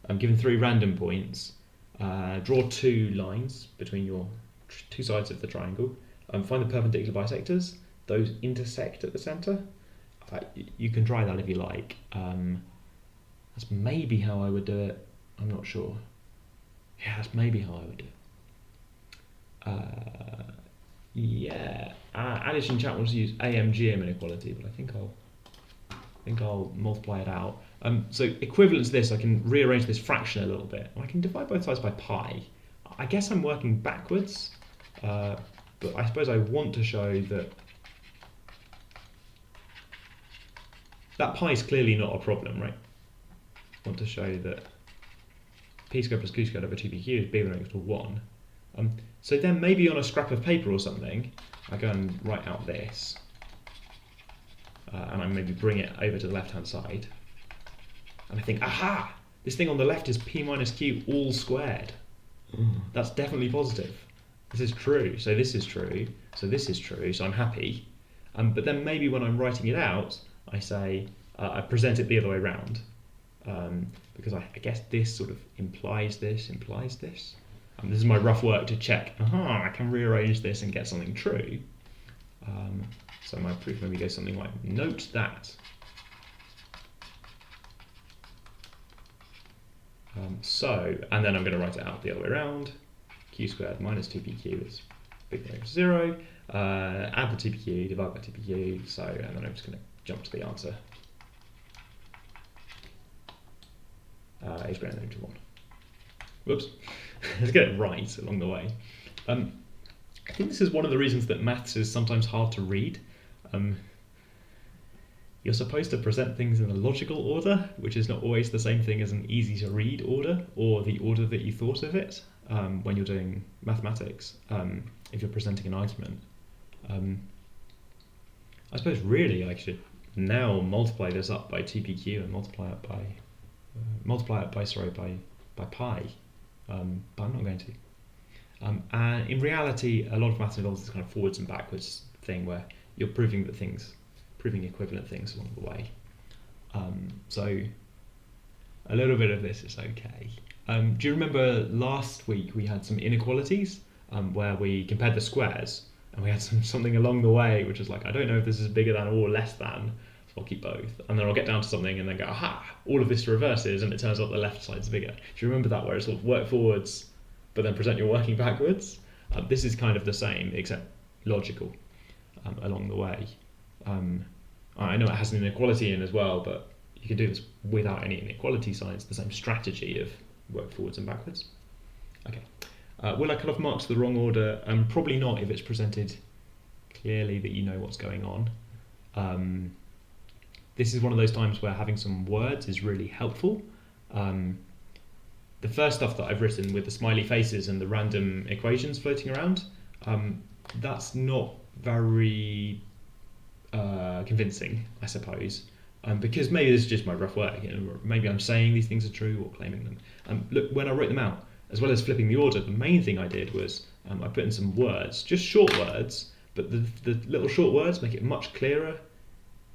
I'm given 3 random points. Draw 2 lines between your 2 sides of the triangle. Find the perpendicular bisectors. Those intersect at the centre. You can try that if you like. That's maybe how I would do it. I'm not sure. Yeah, that's maybe how I would do it. Yeah, Alice in chat wants to use AMGM inequality, but I think I'll multiply it out. So equivalent to this, I can rearrange this fraction a little bit. I can divide both sides by pi. I guess I'm working backwards, but I suppose I want to show that pi is clearly not a problem, right? I want to show that p squared plus q squared over 2pq is bigger than or equal to 1. So then maybe on a scrap of paper or something, I go and write out this. And I maybe bring it over to the left-hand side. And I think, aha! This thing on the left is p minus q all squared. That's definitely positive. This is true, so this is true, so this is true, so I'm happy. But then maybe when I'm writing it out, I say, I present it the other way around. Because I guess this sort of implies this. This is my rough work to check, I can rearrange this and get something true. So my proof maybe goes something like, note that. And then I'm going to write it out the other way around. Q squared minus 2pq is bigger than or equal to 0. Add the 2pq, divide by 2pq, and then I'm just going to jump to the answer. Is greater than or equal to 1. Whoops. Let's get it right along the way. I think this is one of the reasons that maths is sometimes hard to read. You're supposed to present things in a logical order, which is not always the same thing as an easy to read order, or the order that you thought of it when you're doing mathematics, if you're presenting an argument. I suppose really I should now multiply this up by 2pq and multiply it by pi, but I'm not going to. And in reality, a lot of maths involves this kind of forwards and backwards thing where you're proving equivalent things along the way. So a little bit of this is okay. Do you remember last week we had some inequalities where we compared the squares, and we had something along the way which was like, I don't know if this is bigger than or less than, so I'll keep both. And then I'll get down to something and then go, aha, all of this reverses, and it turns out the left side's bigger. Do you remember that, where it's sort of work forwards but then present your working backwards? This is kind of the same, except logical along the way. I know it has an inequality in as well, but you can do this without any inequality signs, the same strategy of work forwards and backwards. Okay. Will I cut off marks to the wrong order? Probably not, if it's presented clearly that you know what's going on. This is one of those times where having some words is really helpful. The first stuff that I've written with the smiley faces and the random equations floating around, that's not very convincing, I suppose. Because maybe this is just my rough work. Maybe I'm saying these things are true or claiming them. Look, when I wrote them out, as well as flipping the order, the main thing I did was I put in some words, just short words, but the little short words make it much clearer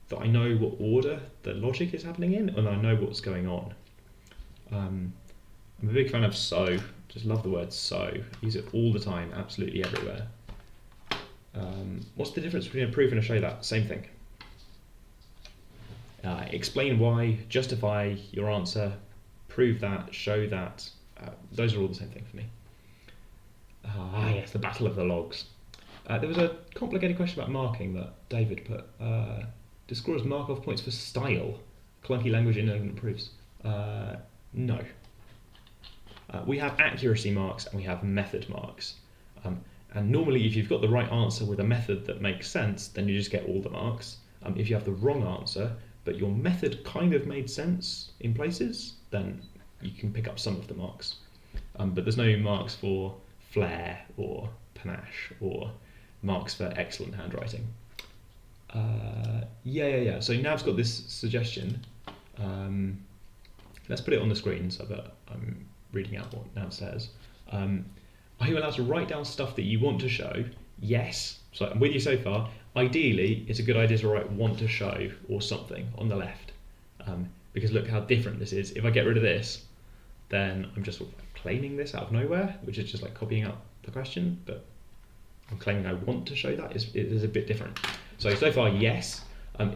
that I know what order the logic is happening in, and I know what's going on. I'm a big fan of so, just love the word so, use it all the time, absolutely everywhere. What's the difference between a proof and a show that? Same thing. Explain why, justify your answer, prove that, show that. Those are all the same thing for me. Yes, the battle of the logs. There was a complicated question about marking that David put. Do scorers mark off points for style? Clunky language in elegant proofs? No. We have accuracy marks and we have method marks. And normally if you've got the right answer with a method that makes sense, then you just get all the marks. If you have the wrong answer, but your method kind of made sense in places, then you can pick up some of the marks. But there's no marks for flair or panache or marks for excellent handwriting. Yeah. So Nav's got this suggestion. Let's put it on the screen so that I'm reading out what Nav says. Are you allowed to write down stuff that you want to show? Yes. So I'm with you so far. Ideally, it's a good idea to write want to show or something on the left. Because look how different this is. If I get rid of this, then I'm just sort of claiming this out of nowhere, which is just like copying out the question, but I'm claiming I want to show that is a bit different. So far, yes.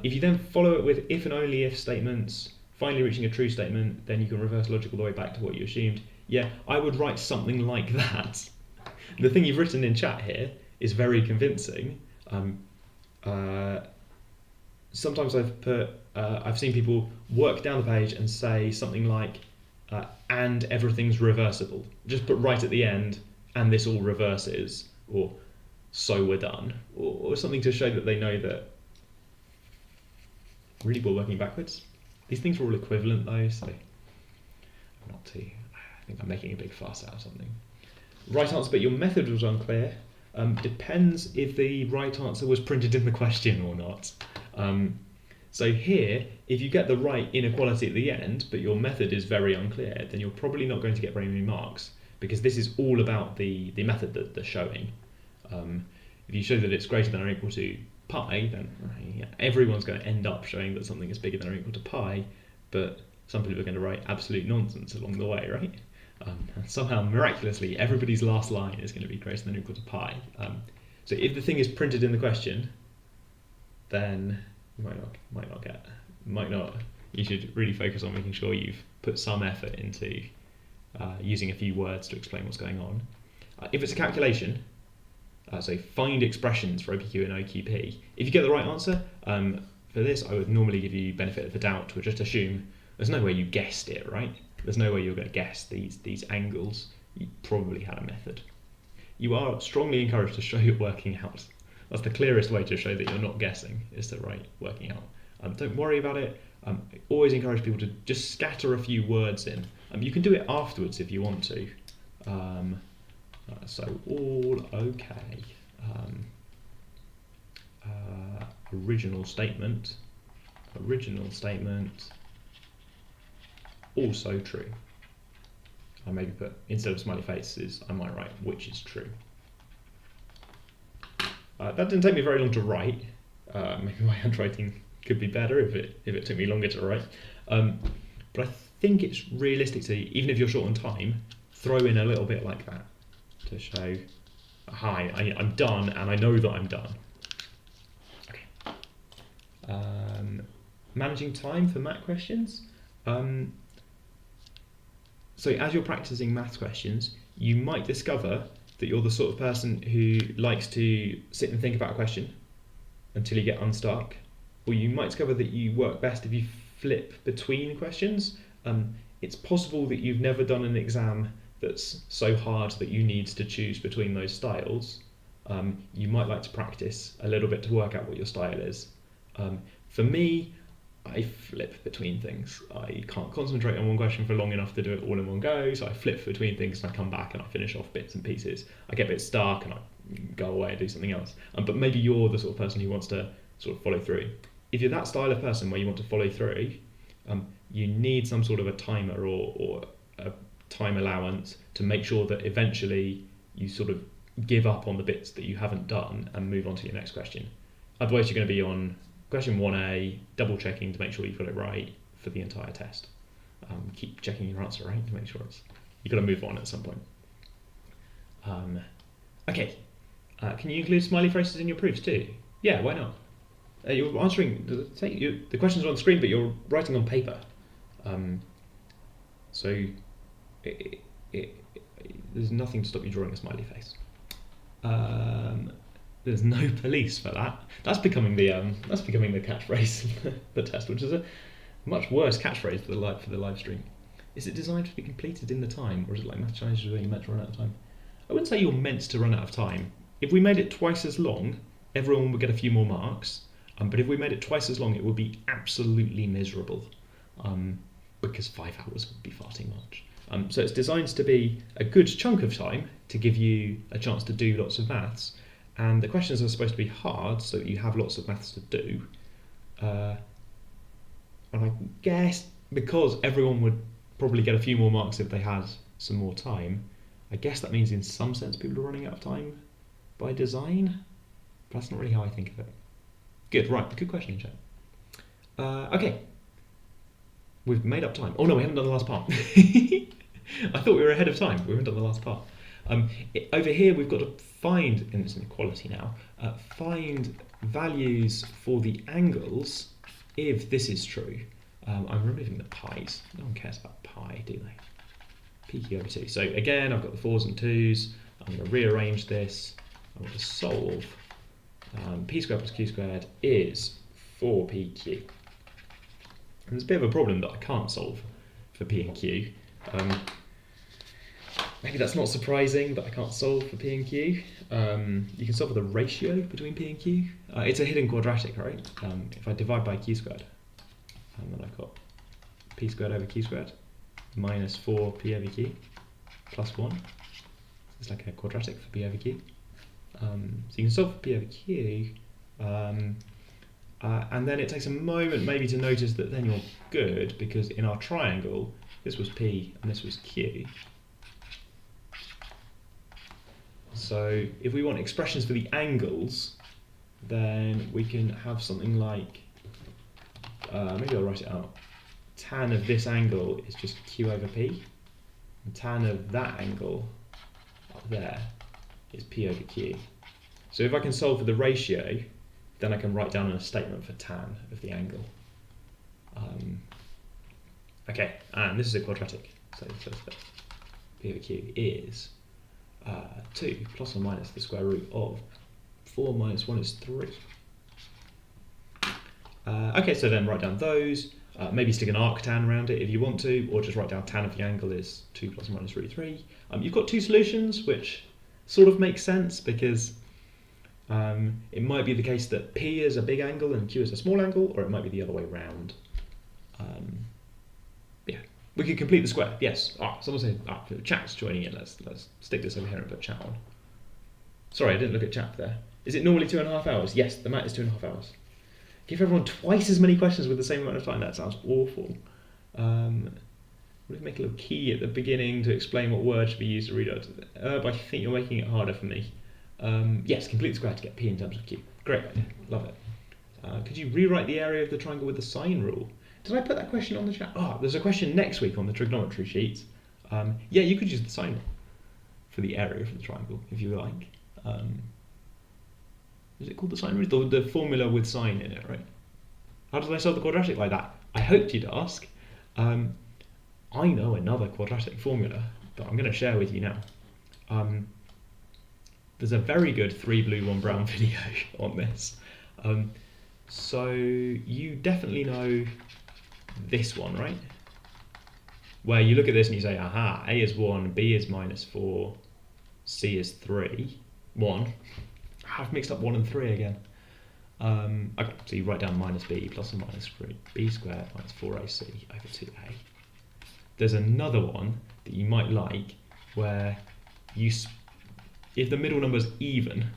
If you then follow it with if and only if statements, finally reaching a true statement, then you can reverse logic all the way back to what you assumed. Yeah, I would write something like that. The thing you've written in chat here is very convincing. Sometimes I've seen people work down the page and say something like, and everything's reversible. Just put right at the end, and this all reverses, or so we're done, or something to show that they know that really we're working backwards. These things are all equivalent though, so I'm not too, I think I'm making a big fuss out of something. Right answer, but your method was unclear. Depends if the right answer was printed in the question or not. So here, if you get the right inequality at the end, but your method is very unclear, then you're probably not going to get very many marks, because this is all about the method that they're showing. If you show that it's greater than or equal to pi, then everyone's going to end up showing that something is bigger than or equal to pi, but some people are going to write absolute nonsense along the way, right? And somehow, miraculously, everybody's last line is going to be greater than or equal to pi. So if the thing is printed in the question, then you might not. You should really focus on making sure you've put some effort into using a few words to explain what's going on. If it's a calculation, so find expressions for OPQ and OQP. If you get the right answer, for this I would normally give you benefit of the doubt, or just assume there's no way you guessed it, right? There's no way you're going to guess these angles. You probably had a method. You are strongly encouraged to show your working out. That's the clearest way to show that you're not guessing, is to write working out. Don't worry about it. I always encourage people to just scatter a few words in. You can do it afterwards if you want to. So all okay. Original statement, also true. I maybe put, instead of smiley faces, I might write which is true. That didn't take me very long to write. Maybe my handwriting could be better if it took me longer to write. But I think it's realistic to, even if you're short on time, throw in a little bit like that to show, hi, I'm done and I know that I'm done. Okay. Managing time for math questions. So as you're practicing maths questions, you might discover that you're the sort of person who likes to sit and think about a question until you get unstuck, or you might discover that you work best if you flip between questions. It's possible that you've never done an exam that's so hard that you need to choose between those styles. You might like to practice a little bit to work out what your style is. For me, I flip between things. I can't concentrate on one question for long enough to do it all in one go, so I flip between things and I come back and I finish off bits and pieces. I get a bit stuck and I go away and do something else. But maybe you're the sort of person who wants to sort of follow through. If you're that style of person where you want to follow through, you need some sort of a timer or a time allowance to make sure that eventually you sort of give up on the bits that you haven't done and move on to your next question. Otherwise you're going to be on question 1A, double checking to make sure you've got it right for the entire test. Keep checking your answer right to make sure you've got to move on at some point. Okay, can you include smiley faces in your proofs too? Yeah, why not? You're answering, the questions are on the screen, but you're writing on paper. So there's nothing to stop you drawing a smiley face. There's no police for that. That's becoming the catchphrase for the test, which is a much worse catchphrase for the live stream. Is it designed to be completed in the time, or is it like math challenges where you're meant to run out of time? I wouldn't say you're meant to run out of time. If we made it twice as long, everyone would get a few more marks. But if we made it twice as long, it would be absolutely miserable, because 5 hours would be far too much. So it's designed to be a good chunk of time to give you a chance to do lots of maths, and the questions are supposed to be hard so that you have lots of maths to do. And I guess because everyone would probably get a few more marks if they had some more time, I guess that means in some sense people are running out of time by design, but that's not really how I think of it. Good, right, good question, chat. Okay, we've made up time. Oh no, we haven't done the last part. I thought we were ahead of time, we haven't done the last part. Over here we've got to find, and it's an equality now, find values for the angles if this is true. I'm removing the pi's. No one cares about pi, do they? PQ over 2. So again, I've got the 4s and 2s. I'm going to rearrange this. I'm going to solve. P squared plus Q squared is 4PQ. And there's a bit of a problem that I can't solve for P and Q. Maybe that's not surprising that I can't solve for P and Q. You can solve for the ratio between P and Q. It's a hidden quadratic, right? If I divide by Q squared, and then I've got P squared over Q squared minus 4P over Q plus 1. It's like a quadratic for P over Q. So you can solve for P over Q, and then it takes a moment maybe to notice that then you're good, because in our triangle, this was P and this was Q. So if we want expressions for the angles, then we can have something like, maybe I'll write it out. Tan of this angle is just Q over P, and tan of that angle up there is P over Q. So if I can solve for the ratio, then I can write down a statement for tan of the angle. Okay, and this is a quadratic. So P over Q is 2 plus or minus the square root of 4 minus 1 is 3. Okay, so then write down those. Maybe stick an arctan around it if you want to, or just write down tan of the angle is 2 plus or minus root 3. You've got two solutions, which sort of makes sense, because it might be the case that P is a big angle and Q is a small angle, or it might be the other way round. Yeah, we could complete the square. Yes. Someone said chat's joining in. Let's stick this over here and put chat on. Sorry, I didn't look at chat there. Is it normally 2.5 hours? Yes, the mat is 2.5 hours. Give everyone twice as many questions with the same amount of time. That sounds awful. We'll make a little key at the beginning to explain what word should be used to read out. But I think you're making it harder for me. Yes, complete the square to get P in terms of Q. Great idea. Love it. Could you rewrite the area of the triangle with the sine rule? Did I put that question on the chat? Oh, there's a question next week on the trigonometry sheet. Yeah, you could use the sine rule for the area of the triangle if you like. Is it called the sine rule? The formula with sine in it, right? How did I solve the quadratic like that? I hoped you'd ask. I know another quadratic formula that I'm going to share with you now. There's a very good 3 blue 1 brown video on this. So you definitely know this one, right? Where you look at this and you say, aha, A is 1, B is -4, C is 3, 1. I've mixed up 1 and 3 again. Okay, so you write down -b plus or minus 3, b squared minus 4ac over 2a. There's another one that you might like where if the middle number is even,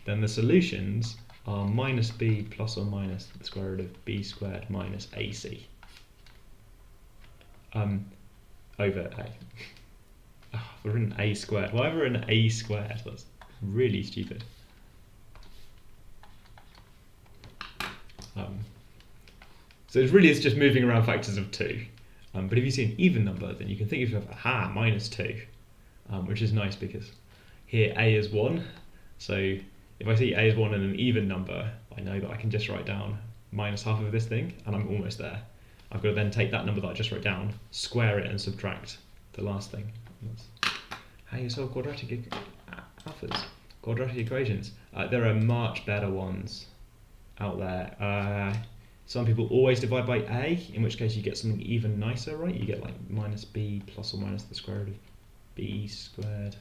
then the solutions are -b plus or minus the square root of b squared minus ac over a. Oh, I've written a squared. Why have I written a squared? That's really stupid. So it really is just moving around factors of 2. But if you see an even number, then you can think of yourself, aha, -2, which is nice because here a is 1. So if I see a is 1 and an even number, I know that I can just write down minus half of this thing, and I'm almost there. I've got to then take that number that I just wrote down, square it, and subtract the last thing. That's how you solve quadratic equations. There are much better ones out there. Some people always divide by a, in which case you get something even nicer, right? You get like -b plus or minus the square root of b squared.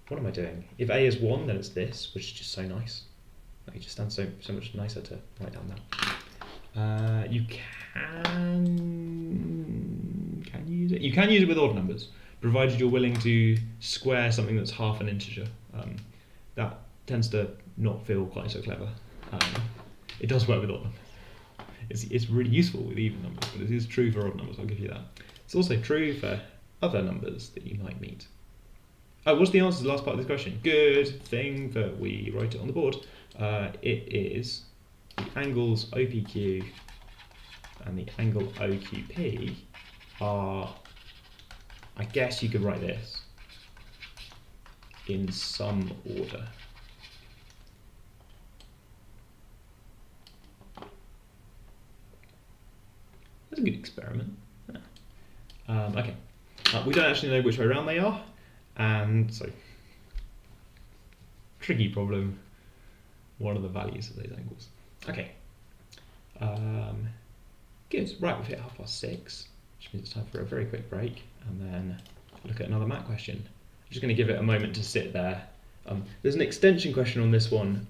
What am I doing? If a is 1, then it's this, which is just so nice. Like, it just sounds so much nicer to write down that. You can use it. You can use it with odd numbers, provided you're willing to square something that's half an integer. That tends to not feel quite so clever. It does work with odd numbers. It's really useful with even numbers, but it is true for odd numbers, I'll give you that. It's also true for other numbers that you might meet. Oh, what's the answer to the last part of this question? Good thing that we wrote it on the board. It is the angles OPQ and the angle OQP are, I guess you could write this in some order. That's a good experiment. Yeah. Okay, we don't actually know which way around they are, and so tricky problem. What are the values of those angles? Okay. Good. Right, we've hit 6:30, which means it's time for a very quick break, and then look at another math question. I'm just going to give it a moment to sit there. There's an extension question on this one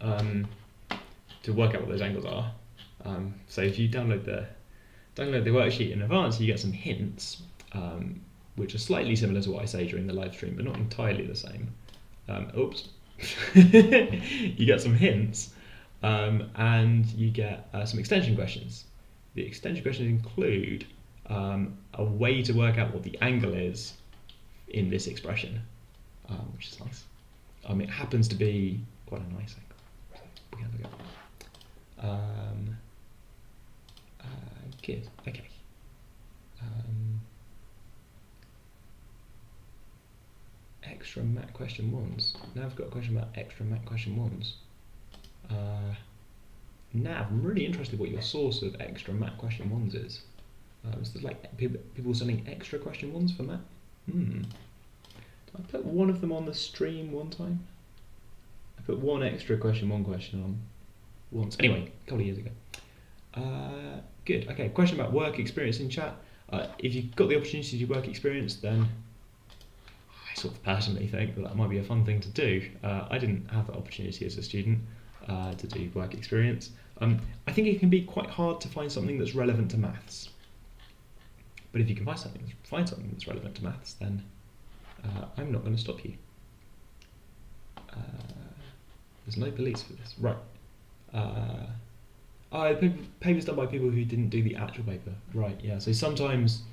to work out what those angles are. So if you download the worksheet in advance, you get some hints, which are slightly similar to what I say during the live stream, but not entirely the same. Oops. You get some hints, and you get some extension questions. The extension questions include a way to work out what the angle is in this expression, which is nice. It happens to be quite a nice angle. So we can have a go. Good. Okay. Extra mat question 1s. Now I've got a question about extra mat question 1s. Nav, I'm really interested what your source of extra mat question 1s is. Is there like people sending extra question 1s for mat? Did I put one of them on the stream one time? I put one extra question 1 question on once. Anyway, a couple of years ago. Good. Okay, question about work experience in chat. If you've got the opportunity to do work experience, then I sort of personally think that might be a fun thing to do. I didn't have that opportunity as a student to do work experience. I think it can be quite hard to find something that's relevant to maths. But if you can find something that's relevant to maths, then I'm not going to stop you. There's no police for this. Right. Papers done by people who didn't do the actual paper. Right, yeah. So sometimes,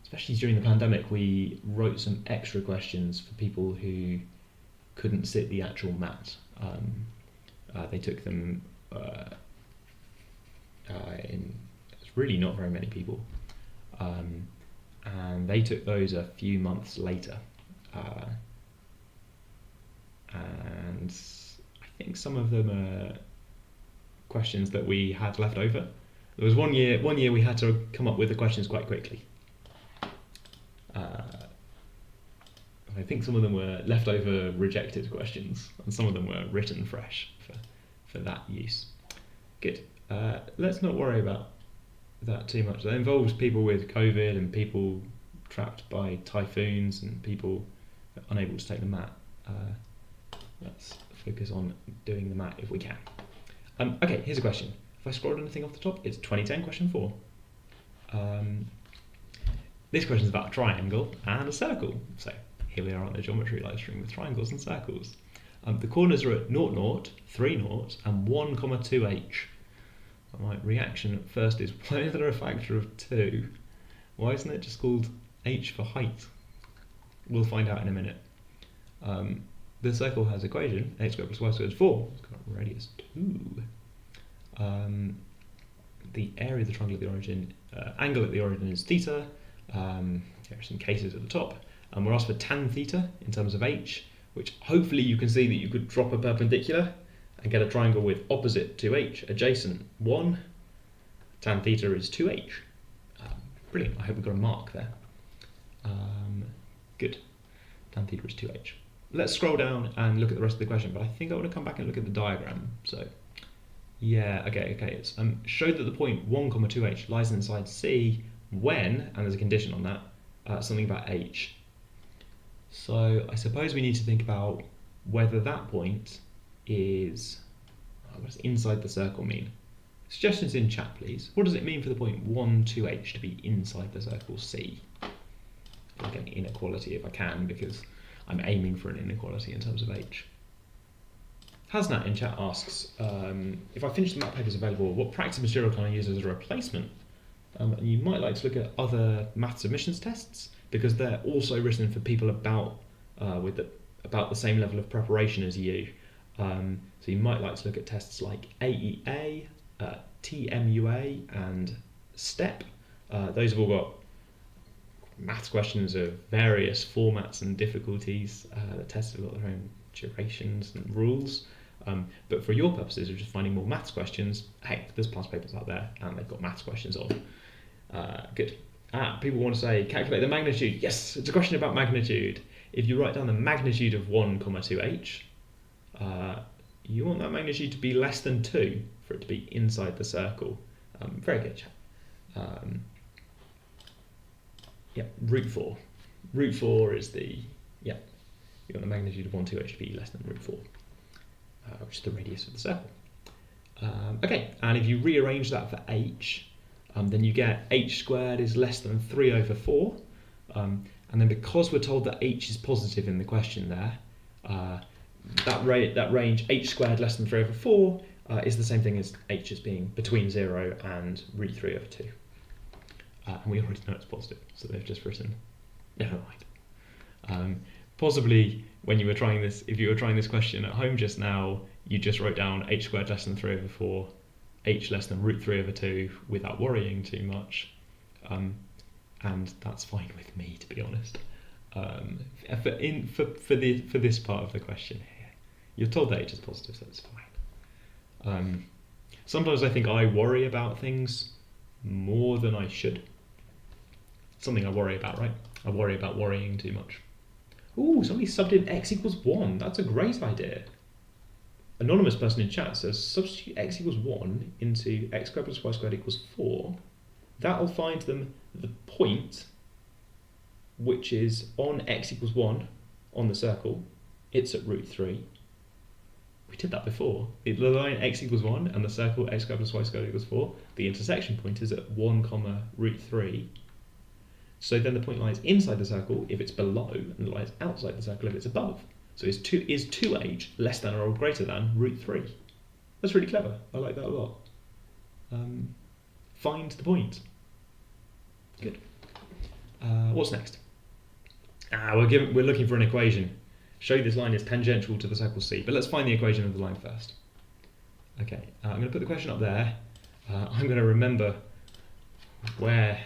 especially during the pandemic, we wrote some extra questions for people who couldn't sit the actual mat. They took them it's really not very many people, and they took those a few months later, and I think some of them are questions that we had left over. There was one year we had to come up with the questions quite quickly. I think some of them were leftover rejected questions, and some of them were written fresh for that use. Good. Let's not worry about that too much. That involves people with COVID and people trapped by typhoons and people unable to take the MAT. Let's focus on doing the MAT if we can. Okay, here's a question. If I scroll anything off the top, it's 2010 question 4. This question is about a triangle and a circle. So here we are on the geometry live stream with triangles and circles. The corners are at 0, 0, 3, 0, and 1, 2h. My reaction at first is, why is there a factor of 2? Why isn't it just called h for height? We'll find out in a minute. The circle has equation, x squared plus y squared is 4. It's got a radius 2. The area of the triangle at the origin, angle at the origin is theta. There are some cases at the top. And we're asked for tan theta in terms of h, which hopefully you can see that you could drop a perpendicular and get a triangle with opposite 2h, adjacent 1. Tan theta is 2h. Brilliant, I hope we got a mark there. Good, tan theta is 2h. Let's scroll down and look at the rest of the question, but I think I want to come back and look at the diagram. So, yeah, okay. It's show that the point 1, 2h lies inside C when, and there's a condition on that, something about h. So I suppose we need to think about whether that point is, what does inside the circle mean? Suggestions in chat, please. What does it mean for the point 1, 2h to be inside the circle C? I'll get an inequality if I can, because I'm aiming for an inequality in terms of h. Hasnat in chat asks, if I finish the MAT papers available, what practice material can I use as a replacement? And you might like to look at other math submissions tests, because they're also written for people about the same level of preparation as you. So you might like to look at tests like AEA, TMUA, and STEP. Those have all got maths questions of various formats and difficulties. The tests have got their own durations and rules. But for your purposes of just finding more maths questions, hey, there's past papers out there and they've got maths questions on. Good. People want to say, calculate the magnitude. Yes, it's a question about magnitude. If you write down the magnitude of 1, 2h, you want that magnitude to be less than 2 for it to be inside the circle. Very good, chat. Yeah, root 4. Root 4 is the, yeah, you want the magnitude of 1, 2h to be less than root 4, which is the radius of the circle. Okay, and if you rearrange that for h, then you get h squared is less than 3 over 4. And then because we're told that h is positive in the question there, that range h squared less than 3 over 4 is the same thing as h as being between 0 and root 3 over 2. And we already know it's positive, so they've just written, never mind. Possibly when you were trying this, if you were trying this question at home just now, you just wrote down h squared less than 3 over 4, h less than root 3 over 2 without worrying too much. And that's fine with me, to be honest. For this part of the question here, you're told that h is positive, so it's fine. Sometimes I think I worry about things more than I should. Something I worry about, right? I worry about worrying too much. Ooh, somebody subbed in x equals 1. That's a great idea. Anonymous person in chat says substitute x equals 1 into x squared plus y squared equals 4. That'll find them the point which is on x equals 1 on the circle. It's at root 3. We did that before. The line x equals 1 and the circle x squared plus y squared equals 4. The intersection point is at 1, root 3. So then the point lies inside the circle if it's below, and it lies outside the circle if it's above. So is 2h less than or greater than root 3? That's really clever. I like that a lot. Find the point. Good. What's next? We're looking for an equation. Show this line is tangential to the circle C, but let's find the equation of the line first. Okay, I'm going to put the question up there. I'm going to remember where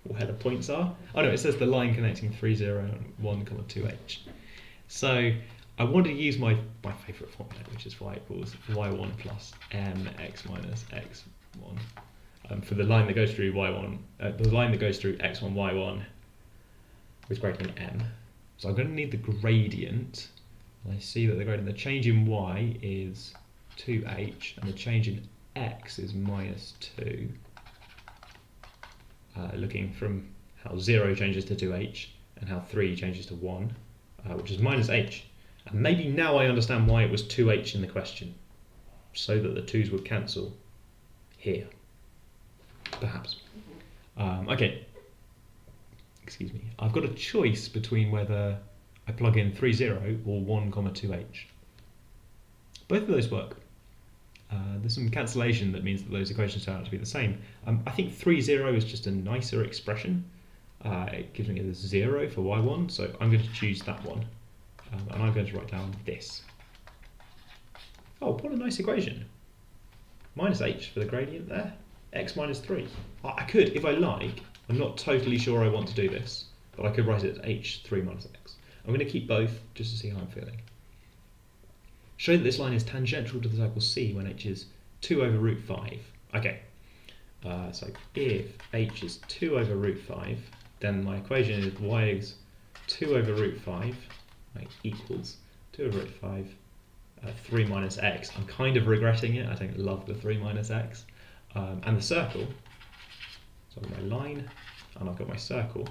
the points are. Oh no, it says the line connecting 3, 0 and 1, 2h. So I want to use my favourite formula, which is y equals y1 plus mx minus x1. For the line that goes through y1, the line that goes through x1, y1 is greater than m. So I'm going to need the gradient. And I see that the change in y is 2h, and the change in x is minus 2. Looking from how 0 changes to 2h and how 3 changes to 1, which is minus h. And maybe now I understand why it was 2h in the question, so that the 2's would cancel here. Perhaps. Okay. Excuse me. I've got a choice between whether I plug in 3, 0 or 1, 2h. Both of those work. There's some cancellation that means that those equations turn out to be the same. I think 3, 0 is just a nicer expression. It gives me a 0 for y1, so I'm going to choose that one. And I'm going to write down this. Oh, what a nice equation. Minus h for the gradient there. X minus 3. I could, if I like, I'm not totally sure I want to do this, but I could write it as h3 minus x. I'm going to keep both just to see how I'm feeling. Show that this line is tangential to the circle C when h is 2 over root 5. Okay, so if h is 2 over root 5, then my equation is y is 2 over root 5 equals 2 over root 5, 3 minus x. I'm kind of regretting it. I don't love the 3 minus x. And the circle, so I've got my line, and I've got my circle,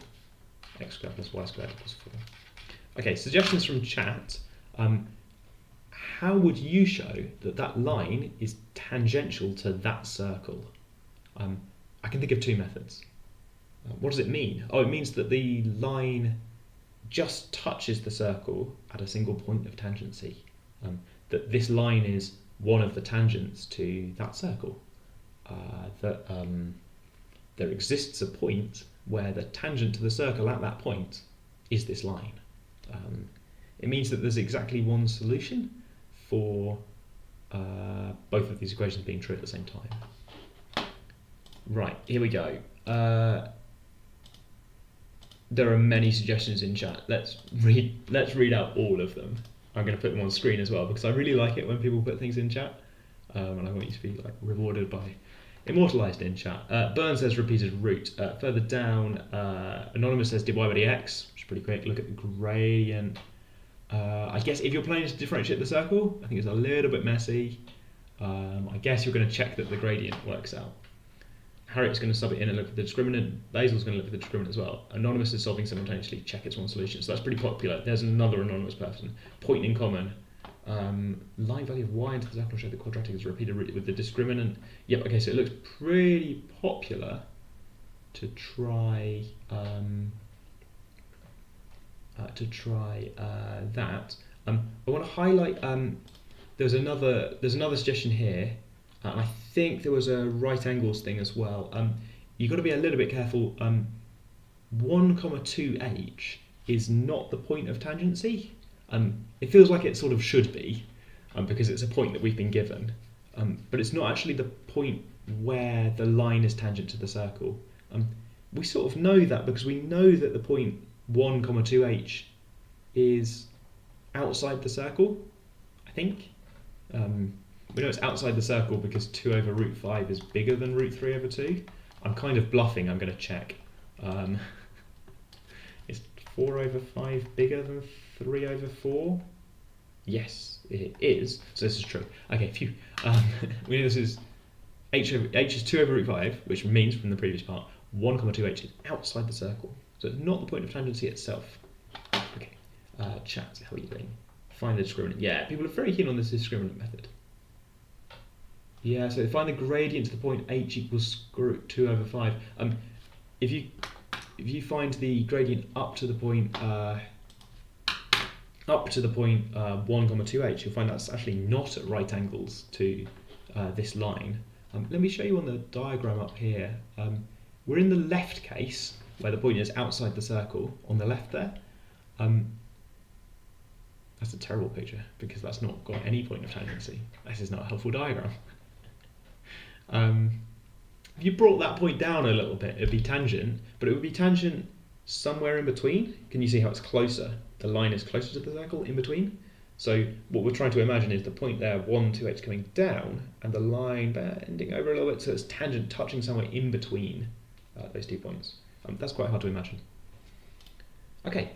x squared plus y squared equals 4. Okay, suggestions from chat. How would you show that that line is tangential to that circle? I can think of two methods. What does it mean? Oh, it means that the line just touches the circle at a single point of tangency. That this line is one of the tangents to that circle. That there exists a point where the tangent to the circle at that point is this line. It means that there's exactly one solution for both of these equations being true at the same time. Right, here we go. There are many suggestions in chat. Let's read out all of them. I'm going to put them on screen as well because I really like it when people put things in chat, and I want you to be like rewarded by immortalised in chat. Burn says repeated root. Further down, Anonymous says dy by dx, which is pretty quick. Look at the gradient. I guess if you're planning to differentiate the circle, I think it's a little bit messy. I guess you're going to check that the gradient works out. Harriet's going to sub it in and look at the discriminant. Basil's going to look at the discriminant as well. Anonymous is solving simultaneously, check it's one solution. So that's pretty popular. There's another anonymous person. Point in common. Line value of y into the circle show the quadratic is repeated with the discriminant. Yep, okay, so it looks pretty popular to try that. I want to highlight there's another suggestion here, and I think there was a right angles thing as well. You've got to be a little bit careful. 1, 2h is not the point of tangency. It feels like it sort of should be, because it's a point that we've been given, but it's not actually the point where the line is tangent to the circle. We sort of know that because we know that the point 1, 2h is outside the circle, I think. We know it's outside the circle because 2 over root 5 is bigger than root 3 over 2. I'm kind of bluffing, I'm going to check. Is 4 over 5 bigger than 3 over 4? Yes, it is. So this is true. Okay, phew. We know this is h is 2 over root 5, which means from the previous part, 1, 2h is outside the circle. So it's not the point of tangency itself. Okay, chat, how are you doing? Find the discriminant. Yeah, people are very keen on this discriminant method. Yeah, so find the gradient to the point h equals 2 over 5. If you find the gradient up to the point 1, 2h, you'll find that's actually not at right angles to this line. Let me show you on the diagram up here. We're in the left case, where the point is outside the circle, on the left there. That's a terrible picture because that's not got any point of tangency. This is not a helpful diagram. If you brought that point down a little bit, it'd be tangent, but it would be tangent somewhere in between. Can you see how it's closer? The line is closer to the circle in between. So what we're trying to imagine is the point there, 1, 2, 8 coming down, and the line bending over a little bit, so it's tangent touching somewhere in between those 2 points. That's quite hard to imagine. Okay,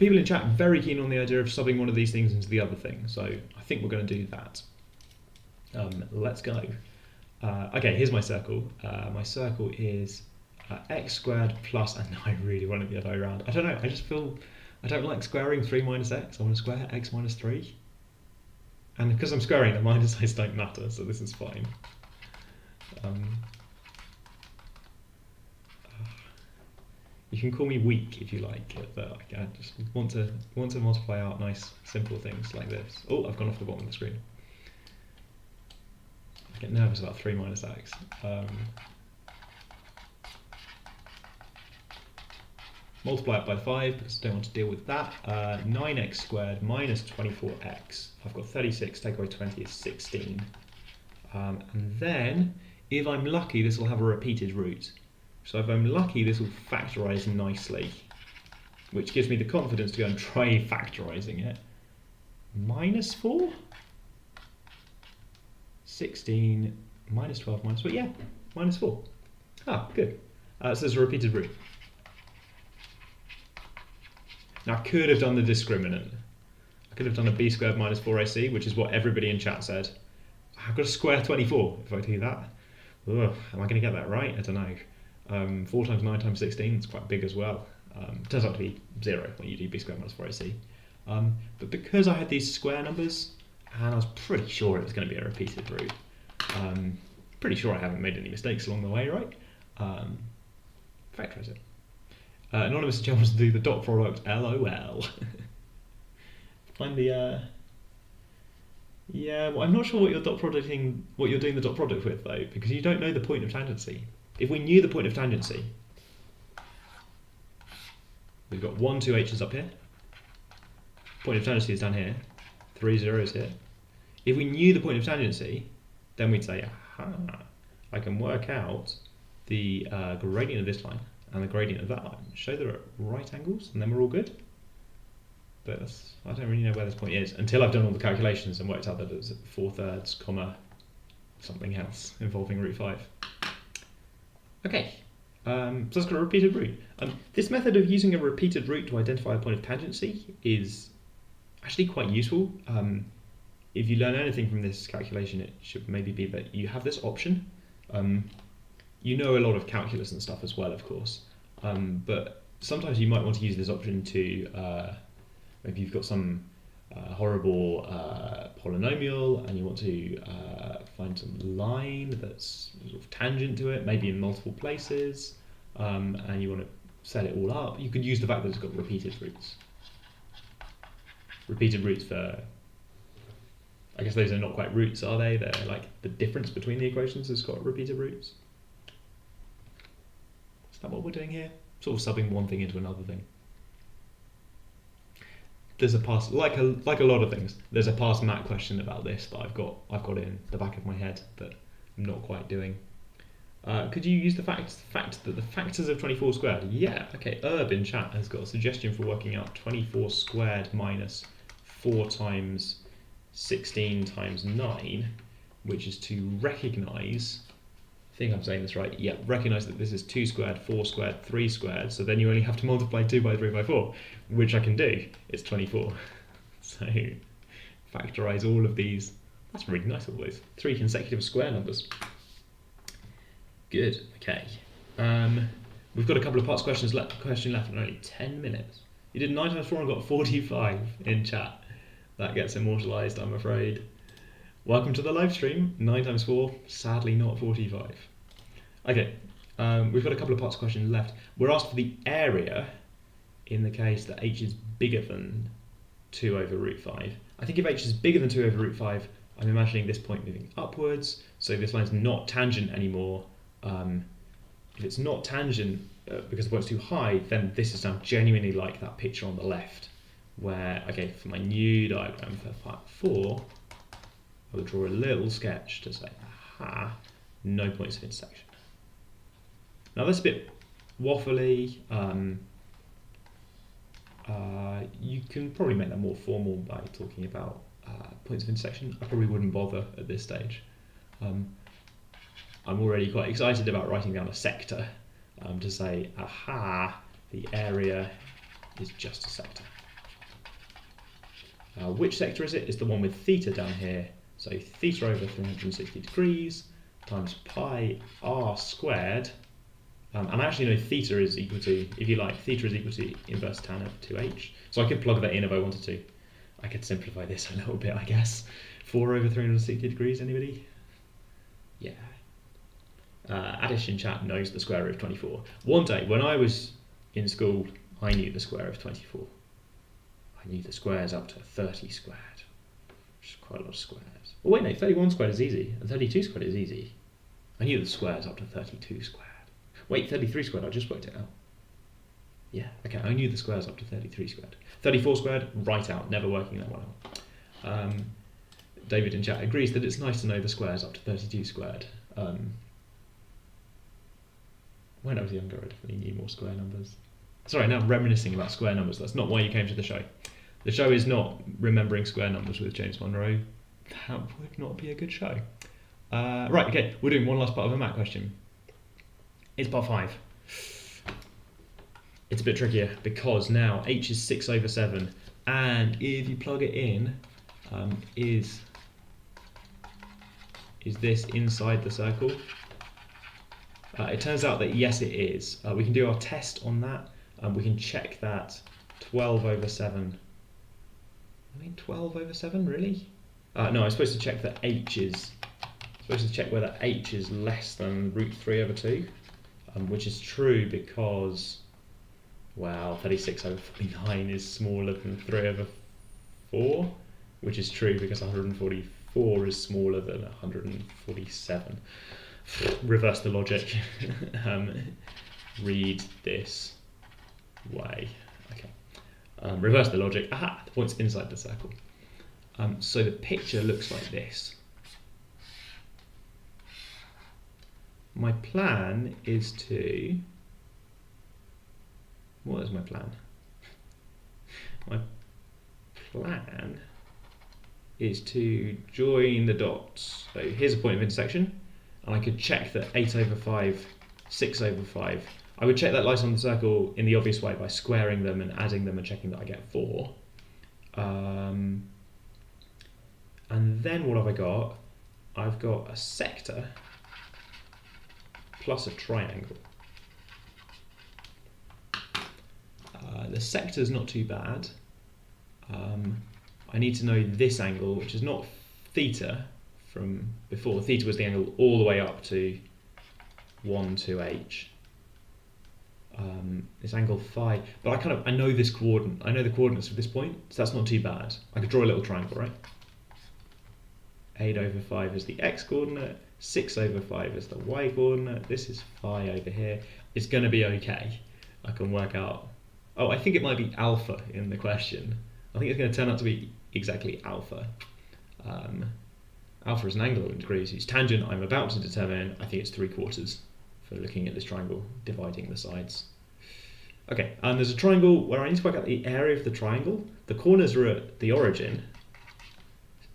people in chat very keen on the idea of subbing one of these things into the other thing, so I think we're going to do that. Let's go. Okay, here's my circle. My circle is x squared plus, and I really want it the other way around. I don't know, I just feel I don't like squaring 3 minus x. I want to square x minus 3. And because I'm squaring, the minus signs don't matter, so this is fine. You can call me weak if you like, but I just want to multiply out nice, simple things like this. Oh, I've gone off the bottom of the screen. I get nervous about 3 minus x. Multiply it by 5 because I don't want to deal with that. 9x squared minus 24x. I've got 36, take away 20 is 16. And then, if I'm lucky, this will have a repeated root. So if I'm lucky, this will factorise nicely, which gives me the confidence to go and try factorising it. Minus 4? 16 minus 12 minus 4, yeah, minus 4. Ah, good. So there's a repeated root. Now I could have done the discriminant. I could have done a b squared minus 4ac, which is what everybody in chat said. I've got to square 24 if I do that. Ugh, am I going to get that right? I don't know. 4 times 9 times 16 is quite big as well. Turns out to be 0 when you do b squared minus 4ac. But because I had these square numbers, and I was pretty sure it was going to be a repeated root, pretty sure I haven't made any mistakes along the way, right? Factorise it. Anonymous Joe wants to do the dot product, LOL. Find the yeah, well, I'm not sure what you're doing the dot product with though, because you don't know the point of tangency. If we knew the point of tangency, we've got 1, 2 h's up here. Point of tangency is down here. 3 zeros here. If we knew the point of tangency, then we'd say, aha, I can work out the gradient of this line and the gradient of that line. Show they're at right angles, and then we're all good. But I don't really know where this point is until I've done all the calculations and worked out that it's 4/3, comma, something else involving root 5. Okay, so it's got a repeated root. This method of using a repeated root to identify a point of tangency is actually quite useful. If you learn anything from this calculation, it should maybe be that you have this option. You know a lot of calculus and stuff as well, of course, but sometimes you might want to use this option to, maybe you've got some horrible polynomial and you want to find some line that's sort of tangent to it, maybe in multiple places, and you want to set it all up. You could use the fact that it's got repeated roots. Repeated roots for, I guess those are not quite roots, are they? They're like the difference between the equations has got repeated roots. Is that what we're doing here? Sort of subbing one thing into another thing. There's a past, like a lot of things, there's a past math question about this that I've got in the back of my head that I'm not quite doing. Could you use the fact that the factors of 24 squared? Yeah, okay, Herb in chat has got a suggestion for working out 24 squared minus 4 times 16 times 9, which is to recognise, I think I'm saying this right, yeah, recognise that this is 2 squared, 4 squared, 3 squared, so then you only have to multiply 2 by 3 by 4, which I can do, it's 24. So, factorise all of these, that's really nice, all those 3 consecutive square numbers. Good, okay. We've got a couple of parts question left in only 10 minutes. You did 9 times 4 and got 45 in chat. That gets immortalised, I'm afraid. Welcome to the live stream. 9 times 4, sadly not 45. Okay, we've got a couple of parts question left. We're asked for the area in the case that h is bigger than 2 over root 5. I think if h is bigger than 2 over root 5, I'm imagining this point moving upwards, so this line's not tangent anymore. If it's not tangent because the point's too high, then this is now genuinely like that picture on the left, where, okay, for my new diagram for part 4, I will draw a little sketch to say, aha, no points of intersection. Now that's a bit waffly. You can probably make that more formal by talking about points of intersection. I probably wouldn't bother at this stage. I'm already quite excited about writing down a sector to say, aha, the area is just a sector. Which sector is it? It's the one with theta down here. So theta over 360 degrees times pi r squared. And I actually know theta is equal to, if you like, theta is equal to inverse tan of 2h. So I could plug that in if I wanted to. I could simplify this a little bit, I guess. 4 over 360 degrees, anybody? Yeah. Addition chat knows the square root of 24. One day, when I was in school, I knew the square of 24. I knew the squares up to 30 squared, which is quite a lot of squares. Oh wait, no, 31 squared is easy, and 32 squared is easy. I knew the squares up to 32 squared. Wait, 33 squared, I just worked it out. Yeah, okay, I knew the squares up to 33 squared. 34 squared, right out, never working that one out. David in chat agrees that it's nice to know the squares up to 32 squared. When I was younger, I definitely knew more square numbers. Sorry, now I'm reminiscing about square numbers. That's not why you came to the show. The show is not remembering square numbers with James Monroe. That would not be a good show. Right, okay, we're doing one last part of a math question. It's part 5. It's a bit trickier because now h is 6 over 7, and if you plug it in, is this inside the circle? It turns out that yes, it is. We can do our test on that. We can check that 12 over 7. I mean, 12 over 7, really? No, I'm supposed to check that h is. Supposed to check whether h is less than root 3 over 2, which is true because, well, 36 over 49 is smaller than 3 over 4, which is true because 144 is smaller than 147. Reverse the logic. Read this way. Okay. Reverse the logic. Aha! The point's inside the circle. So the picture looks like this. My plan is to... What is my plan? My plan is to join the dots. So here's a point of intersection, and I could check that 8 over 5, 6 over 5. I would check that lies on the circle in the obvious way by squaring them and adding them and checking that I get 4. And then what have I got? I've got a sector plus a triangle. The sector is not too bad. I need to know this angle, which is not theta from before. Theta was the angle all the way up to 1 to h. This angle phi, but I know this coordinate. I know the coordinates of this point, so that's not too bad. I could draw a little triangle, right? 8 over 5 is the x coordinate, 6 over 5 is the y coordinate, this is phi over here. It's going to be okay. I can work out... Oh, I think it might be alpha in the question. I think it's going to turn out to be exactly alpha. Alpha is an angle in degrees whose tangent I'm about to determine. I think it's 3/4 for looking at this triangle, dividing the sides. Okay, and there's a triangle where I need to work out the area of the triangle. The corners are at the origin.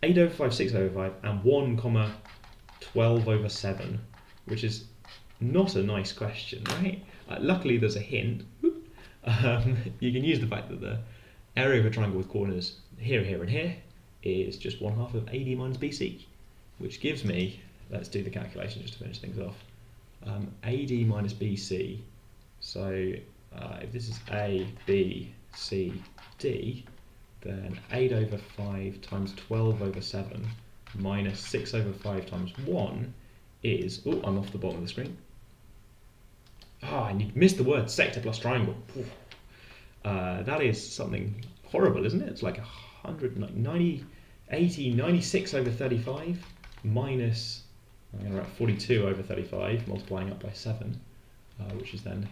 8 over 5, 6 over 5, and 1 comma 12 over 7, which is not a nice question, right? Luckily there's a hint. You can use the fact that the area of a triangle with corners here, here and here is just 1/2 of AD minus BC, which gives me, let's do the calculation just to finish things off, AD minus BC. So if this is A, B, C, D, then 8 over 5 times 12 over 7 minus 6 over 5 times 1 is, oh, I'm off the bottom of the screen. Ah, and you missed the word sector plus triangle. That is something horrible, isn't it? It's like 190, 80, 96 over 35 minus, I'm going to write 42 over 35, multiplying up by 7, which is then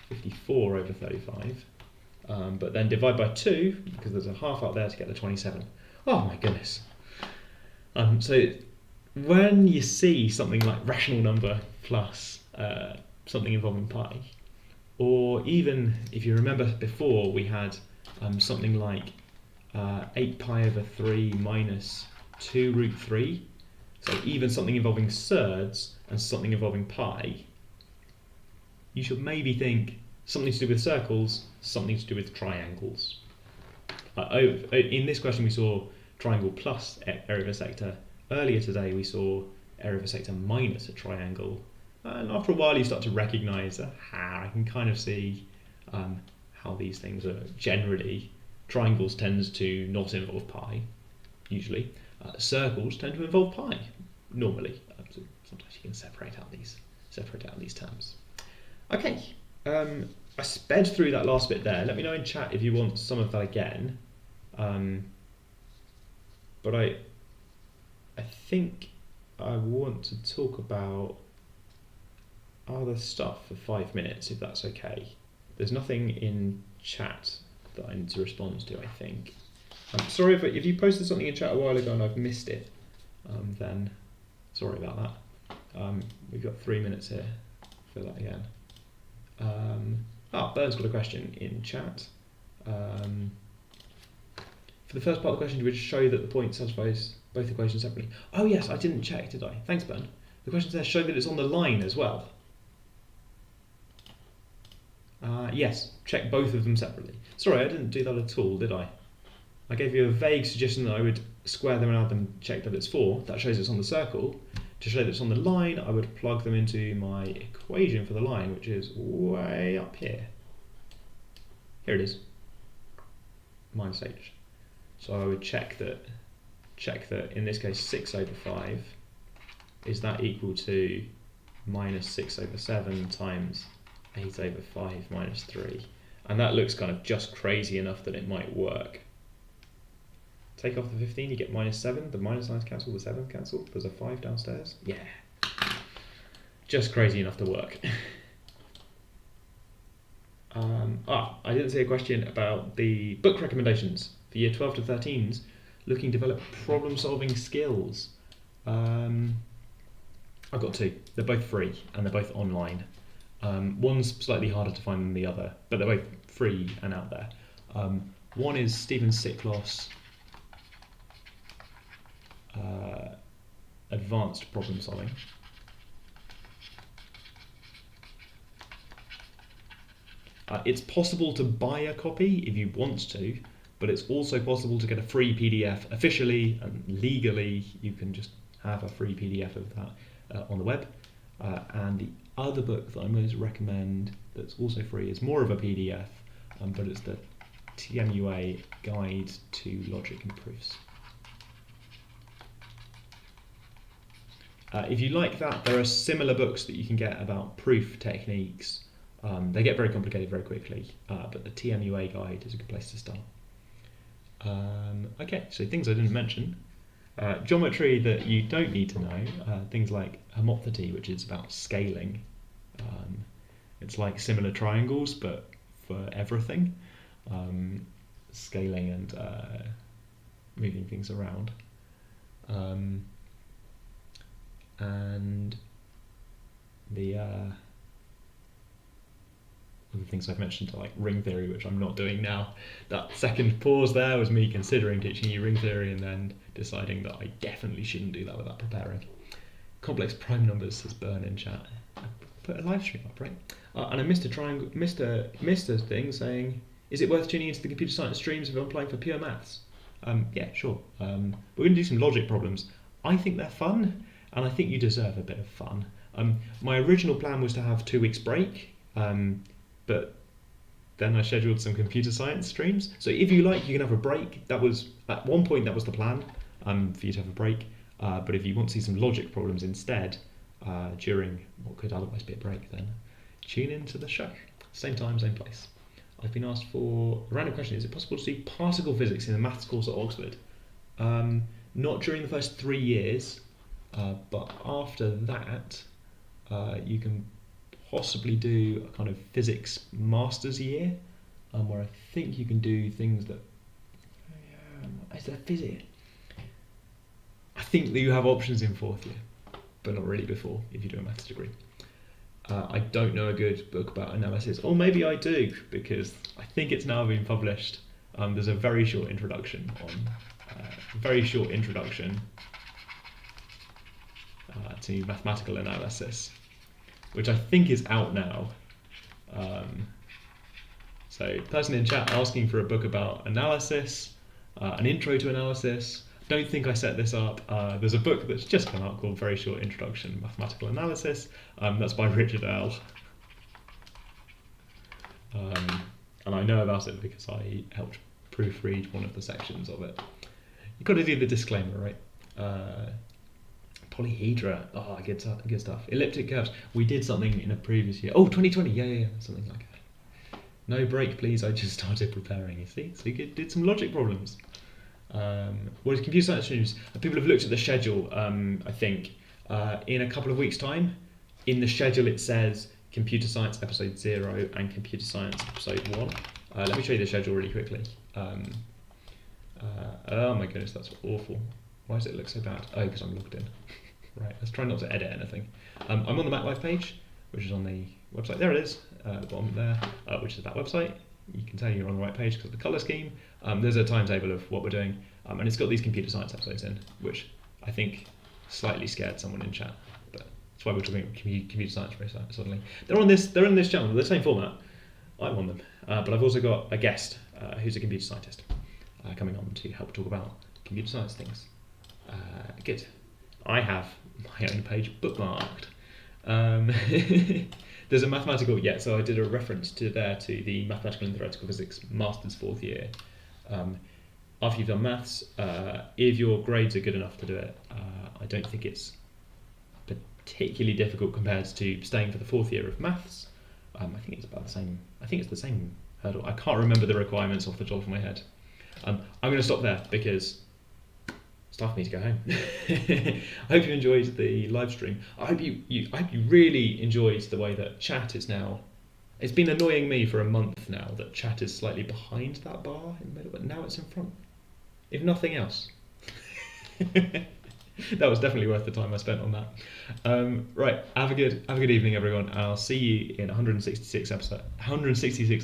54 over 35. but then divide by 2, because there's a half up there, to get the 27. Oh my goodness. So when you see something like rational number plus something involving pi, or even if you remember before we had something like 8 pi over 3 minus 2 root 3, so even something involving surds and something involving pi, you should maybe think something to do with circles, something to do with triangles. In this question we saw triangle plus area of a sector. Earlier today we saw area of a sector minus a triangle. And after a while you start to recognise, I can kind of see how these things are generally. Triangles tends to not involve pi, usually. Circles tend to involve pi, normally. So sometimes you can separate out these terms. Okay, I sped through that last bit there. Let me know in chat if you want some of that again. But I think I want to talk about other stuff for 5 minutes, if that's okay. There's nothing in chat that I need to respond to, I think. I'm sorry if you posted something in chat a while ago and I've missed it, then sorry about that. We've got 3 minutes here for that again. Bern's got a question in chat. For the first part of the question, do we just show that the point satisfies both equations separately? Oh yes, I didn't check, did I? Thanks, Bern. The question says show that it's on the line as well. Yes, check both of them separately. Sorry, I didn't do that at all, did I? I gave you a vague suggestion that I would square them and add them, check that it's 4. That shows it's on the circle. To show that it's on the line, I would plug them into my equation for the line, which is way up here. Here it is, minus h. So I would check that in this case 6 over 5, is that equal to minus 6 over 7 times 8 over 5 minus 3. And that looks kind of just crazy enough that it might work. Take off the 15, you get minus 7. The minus lines cancel, the 7 cancel. There's a 5 downstairs. Yeah. Just crazy enough to work. I didn't see a question about the book recommendations for year 12 to 13s looking to develop problem-solving skills. I've got 2. They're both free and they're both online. One's slightly harder to find than the other, but they're both free and out there. One is Stephen Sickloss' Advanced Problem Solving. It's possible to buy a copy if you want to, but it's also possible to get a free PDF. Officially and legally, you can just have a free PDF of that on the web. And the other book that I'm going to recommend that's also free is more of a PDF, but it's the TMUA Guide to Logic and Proofs. If you like that, there are similar books that you can get about proof techniques. They get very complicated very quickly, but the TMUA Guide is a good place to start. Okay, so things I didn't mention. Geometry that you don't need to know, things like homothety, which is about scaling. It's like similar triangles, but for everything. Scaling and moving things around. And the other things I've mentioned are like ring theory, which I'm not doing now. That second pause there was me considering teaching you ring theory and then deciding that I definitely shouldn't do that without preparing. Complex prime numbers, says Bern in chat. I put a live stream up, right? And I missed a thing saying, is it worth tuning into the computer science streams if I'm applying for pure maths? Yeah, sure. We're going to do some logic problems. I think they're fun, and I think you deserve a bit of fun. My original plan was to have 2 weeks break, but then I scheduled some computer science streams. So if you like, you can have a break. That was, at one point, that was the plan, for you to have a break. But if you want to see some logic problems instead, during what could otherwise be a break, then tune into the show. Same time, same place. I've been asked for a random question. Is it possible to do particle physics in the maths course at Oxford? Not during the first 3 years, but after that, you can possibly do a kind of physics master's year. where I think you can do things that. Is there physics? I think that you have options in 4th year, but not really before if you do a maths degree. I don't know a good book about analysis, or maybe I do, because I think it's now been published. There's a very short introduction to mathematical analysis, which I think is out now. So, person in chat asking for a book about analysis, an intro to analysis. Don't think I set this up. There's a book that's just come out called Very Short Introduction to Mathematical Analysis. That's by Richard Earl. And I know about it because I helped proofread one of the sections of it. You've got to do the disclaimer, right? Polyhedra, good stuff. Elliptic curves. We did something in a previous year. Oh, 2020, yeah, something like that. No break, please. I just started preparing. You see, so you did some logic problems. What is computer science news? People have looked at the schedule. I think in a couple of weeks' time, in the schedule it says computer science episode 0 and computer science episode 1. Let me show you the schedule really quickly. Oh my goodness, that's awful. Why does it look so bad? Oh, because I'm logged in. Right, let's try not to edit anything. I'm on the MAT Live page, which is on the website. There it is, at the bottom there, which is that website. You can tell you're on the right page because of the colour scheme. There's a timetable of what we're doing, and it's got these computer science episodes in, which I think slightly scared someone in chat. But that's why we're talking about computer science very suddenly. They're in this channel, the same format. I'm on them, but I've also got a guest who's a computer scientist coming on to help talk about computer science things. Good. I have my own page bookmarked. There's a mathematical, so I did a reference to the Mathematical and Theoretical Physics Masters 4th year. After you've done maths, if your grades are good enough to do it, I don't think it's particularly difficult compared to staying for the 4th year of maths. I think it's about the same. I think it's the same hurdle. I can't remember the requirements off the top of my head. I'm going to stop there because it's time for me to go home. I hope you enjoyed the live stream. I hope you really enjoyed the way that chat is now. It's been annoying me for a month now that chat is slightly behind that bar in the middle, but now it's in front. If nothing else. That was definitely worth the time I spent on that. Right, have a good evening, everyone. I'll see you in 166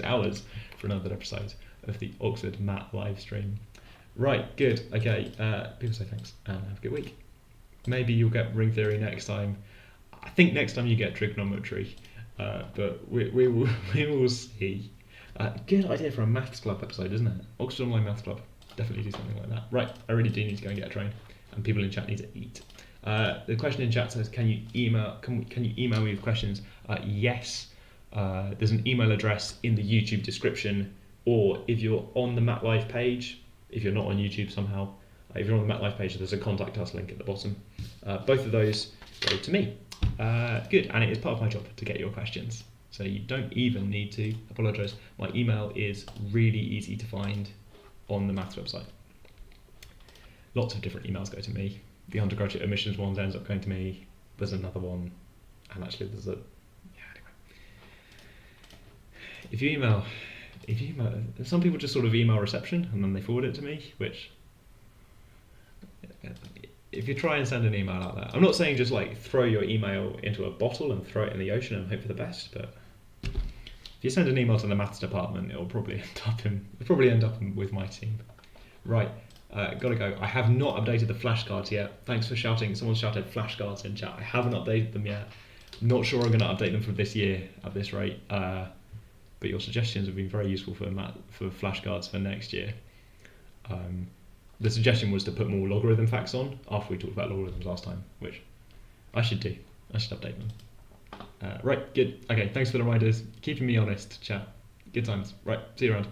hours for another episode of the Oxford MAT Livestream. Right, good. Okay, people say thanks and have a good week. Maybe you'll get ring theory next time. I think next time you get trigonometry, but we will see. Good idea for a maths club episode, isn't it? Oxford Online Maths Club. Definitely do something like that. Right, I really do need to go and get a train, and people in chat need to eat. The question in chat says, can you email me with questions? Yes. There's an email address in the YouTube description, or if you're on the MAT Live page. If you're not on YouTube somehow, if you're on the MAT Live page, there's a contact us link at the bottom. Both of those go to me. Good, and it is part of my job to get your questions. So you don't even need to apologise. My email is really easy to find on the maths website. Lots of different emails go to me. The undergraduate admissions ones ends up going to me. There's another one, and actually there's a... Yeah, anyway. If you email, some people just sort of email reception and then they forward it to me, which, if you try and send an email out there, I'm not saying just like throw your email into a bottle and throw it in the ocean and hope for the best, but if you send an email to the maths department, it'll probably end up with my team. Right, gotta go. I have not updated the flashcards yet. Thanks for shouting. Someone shouted flashcards in chat. I haven't updated them yet. Not sure I'm going to update them for this year at this rate. But your suggestions have been very useful for flashcards for next year. The suggestion was to put more logarithm facts on after we talked about logarithms last time, which I should do. I should update them. Right, good. Okay, thanks for the reminders. Keeping me honest, chat. Good times. Right, see you around.